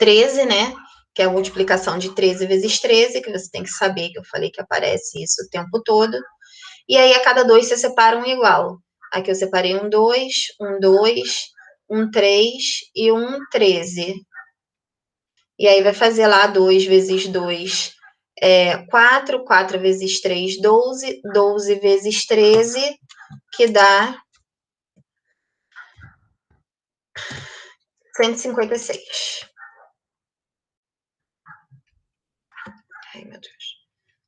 13, né? Que é a multiplicação de 13 vezes 13, que você tem que saber, que eu falei que aparece isso o tempo todo. E aí, a cada 2, você separa um igual. Aqui eu separei um 2, um 2, um 3 e um 13. E aí, vai fazer lá 2 vezes 2, 4. 4 vezes 3, 12. 12 vezes 13, que dá 156. Ai, meu Deus.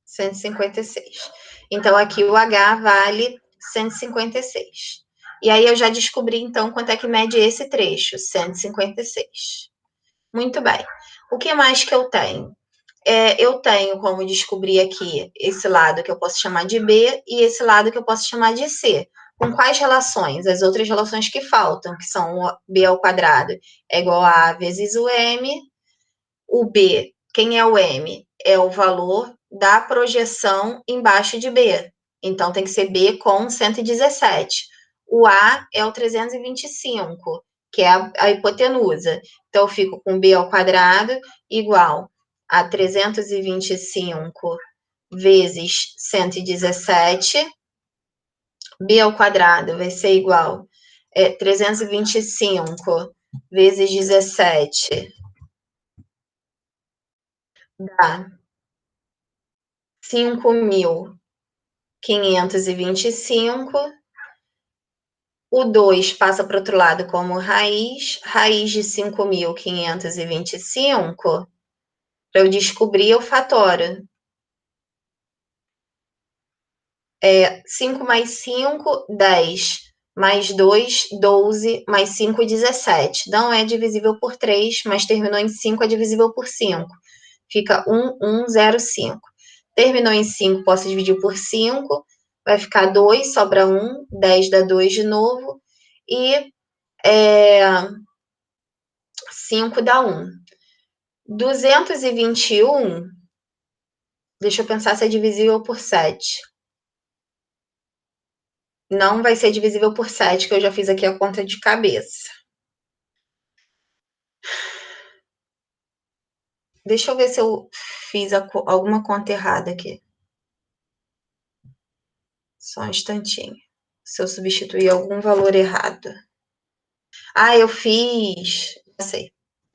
156. Então, aqui o H vale 156. E aí, eu já descobri, então, quanto é que mede esse trecho, 156. Muito bem. O que mais que eu tenho? Eu tenho como descobrir aqui esse lado que eu posso chamar de B e esse lado que eu posso chamar de C. Com quais relações? As outras relações que faltam, que são o B ao quadrado é igual a A vezes o M. O B, quem é o M? É o valor da projeção embaixo de B. Então, tem que ser B com 117. O A é o 325, que é a hipotenusa. Então, eu fico com B ao quadrado igual a 325 vezes 117. B ao quadrado vai ser igual a 325 vezes 17 dá 5.525. O 2 passa para o outro lado como raiz. Raiz de 5.525, para eu descobrir, eu fatoro. 5 mais 5, 10. Mais 2, 12. Mais 5, 17. Não é divisível por 3, mas terminou em 5, é divisível por 5. Fica 1,105. Terminou em 5, posso dividir por 5. Vai ficar 2, sobra 1. 10 dá 2 de novo. E 5 dá 1. 221, deixa eu pensar se é divisível por 7. Não vai ser divisível por 7, que eu já fiz aqui a conta de cabeça. Deixa eu ver se eu fiz alguma conta errada aqui. Só um instantinho. Se eu substituir algum valor errado. Eu fiz. Já sei.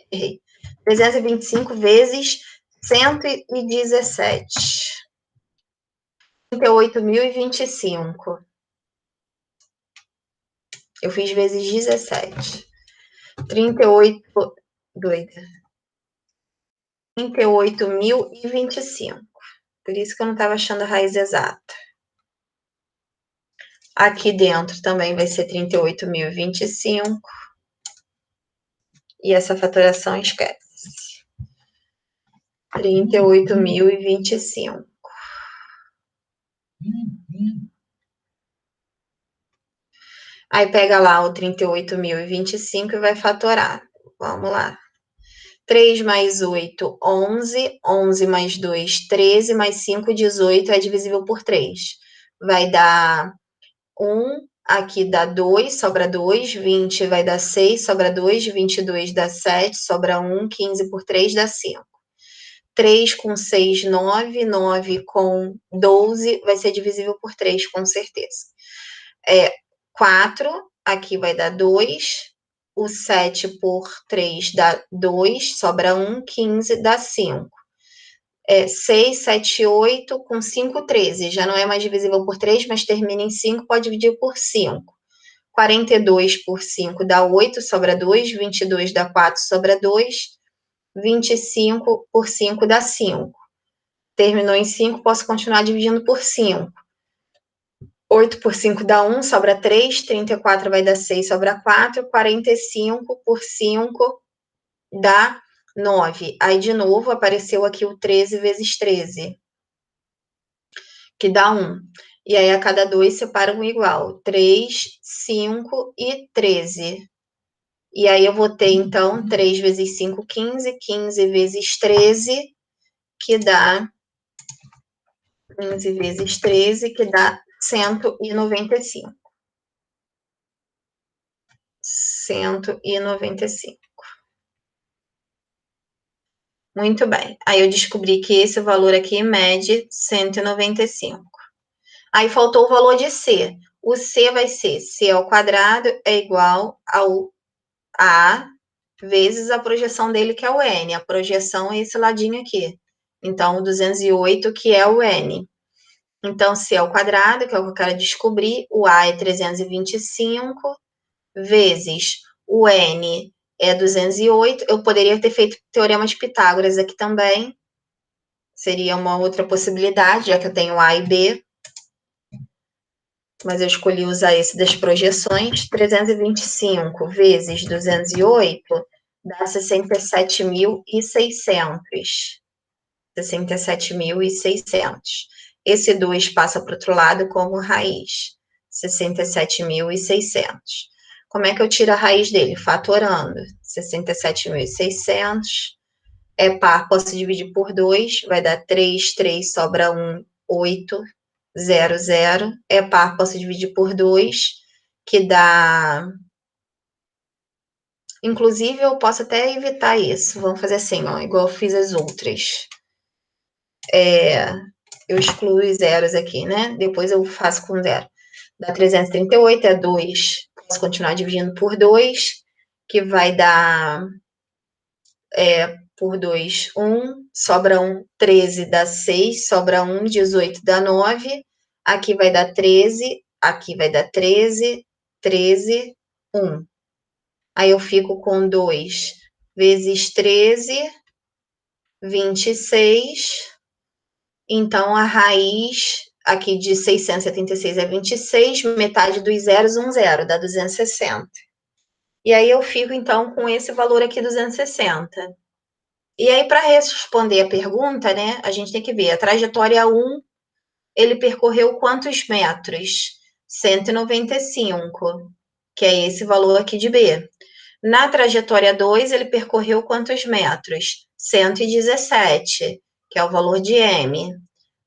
Errei. 325 vezes 117. 38.025. Eu fiz vezes 17. 38. Doida. 38.025. Por isso que eu não estava achando a raiz exata. Aqui dentro também vai ser 38.025. E essa fatoração esquece. 38.025. Aí pega lá o 38.025 e vai fatorar. Vamos lá. 3 mais 8, 11. 11 mais 2, 13. Mais 5, 18. É divisível por 3. Vai dar 1. Aqui dá 2, sobra 2. 20 vai dar 6, sobra 2. 22 dá 7, sobra 1. 15 por 3 dá 5. 3 com 6, 9. 9 com 12 vai ser divisível por 3, com certeza. 4, aqui vai dar 2. O 7 por 3 dá 2, sobra 1. 15 dá 5. 6, 7, 8, com 5, 13. Já não é mais divisível por 3, mas termina em 5, pode dividir por 5. 42 por 5 dá 8, sobra 2. 22 dá 4, sobra 2. 25 por 5 dá 5. Terminou em 5, posso continuar dividindo por 5. 8 por 5 dá 1, sobra 3, 34 vai dar 6, sobra 4, 45 por 5 dá 9. Aí, de novo, apareceu aqui o 13 vezes 13, que dá 1. E aí, a cada 2 separa um igual. 3, 5 e 13. E aí, eu vou ter, então, 3 vezes 5, 15. 15 vezes 13, que dá 15 vezes 13, que dá 195. 195. Muito bem. Aí eu descobri que esse valor aqui mede 195. Aí faltou o valor de C. O C vai ser C ao quadrado é igual ao A vezes a projeção dele, que é o N. A projeção é esse ladinho aqui. Então, o 208, que é o N. Então, C ao quadrado, que é o que eu quero descobrir, o A é 325, vezes o N é 208. Eu poderia ter feito teorema de Pitágoras aqui também. Seria uma outra possibilidade, já que eu tenho A e B. Mas eu escolhi usar esse das projeções. 325 vezes 208 dá 67.600. 67.600. Esse 2 passa para o outro lado como raiz. 67.600. Como é que eu tiro a raiz dele? Fatorando. 67.600 é par, posso dividir por 2, vai dar 3, 3 sobra 1, 8, 0, 0. É par, posso dividir por 2, que dá... Inclusive, eu posso até evitar isso. Vamos fazer assim, ó, igual eu fiz as outras. Eu excluo os zeros aqui, né? Depois eu faço com zero. Dá 338, é 2. Posso continuar dividindo por 2, que vai dar... por 2, 1, sobra 1, 13 dá 6, sobra 1, 18 dá 9, aqui vai dar 13, aqui vai dar 13, 13, 1. Aí eu fico com 2 vezes 13, 26. Então, a raiz aqui de 676 é 26, metade dos zeros, 1 zero, dá 260. E aí eu fico, então, com esse valor aqui, 260. E aí, para responder a pergunta, né, a gente tem que ver, a trajetória 1, ele percorreu quantos metros? 195, que é esse valor aqui de B. Na trajetória 2, ele percorreu quantos metros? 117, que é o valor de M.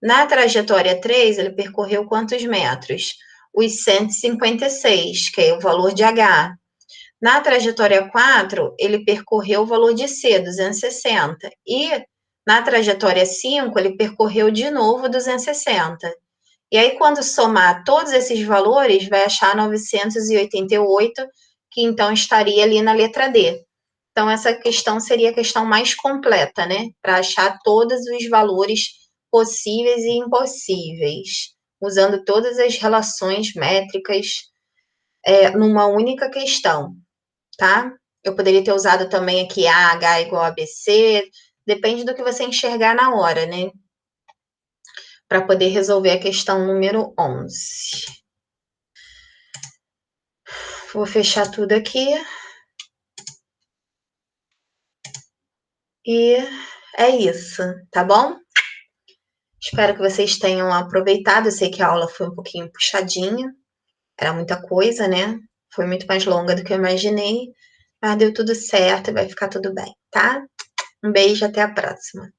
Na trajetória 3, ele percorreu quantos metros? Os 156, que é o valor de H. Na trajetória 4, ele percorreu o valor de C, 260. E na trajetória 5, ele percorreu de novo 260. E aí, quando somar todos esses valores, vai achar 988, que então estaria ali na letra D. Então, essa questão seria a questão mais completa, né? Para achar todos os valores possíveis e impossíveis, usando todas as relações métricas numa única questão. Tá? Eu poderia ter usado também aqui AH igual a BC, depende do que você enxergar na hora, né? Para poder resolver a questão número 11. Vou fechar tudo aqui. E é isso, tá bom? Espero que vocês tenham aproveitado. Eu sei que a aula foi um pouquinho puxadinha, era muita coisa, né? Foi muito mais longa do que eu imaginei, mas deu tudo certo e vai ficar tudo bem, tá? Um beijo, até a próxima.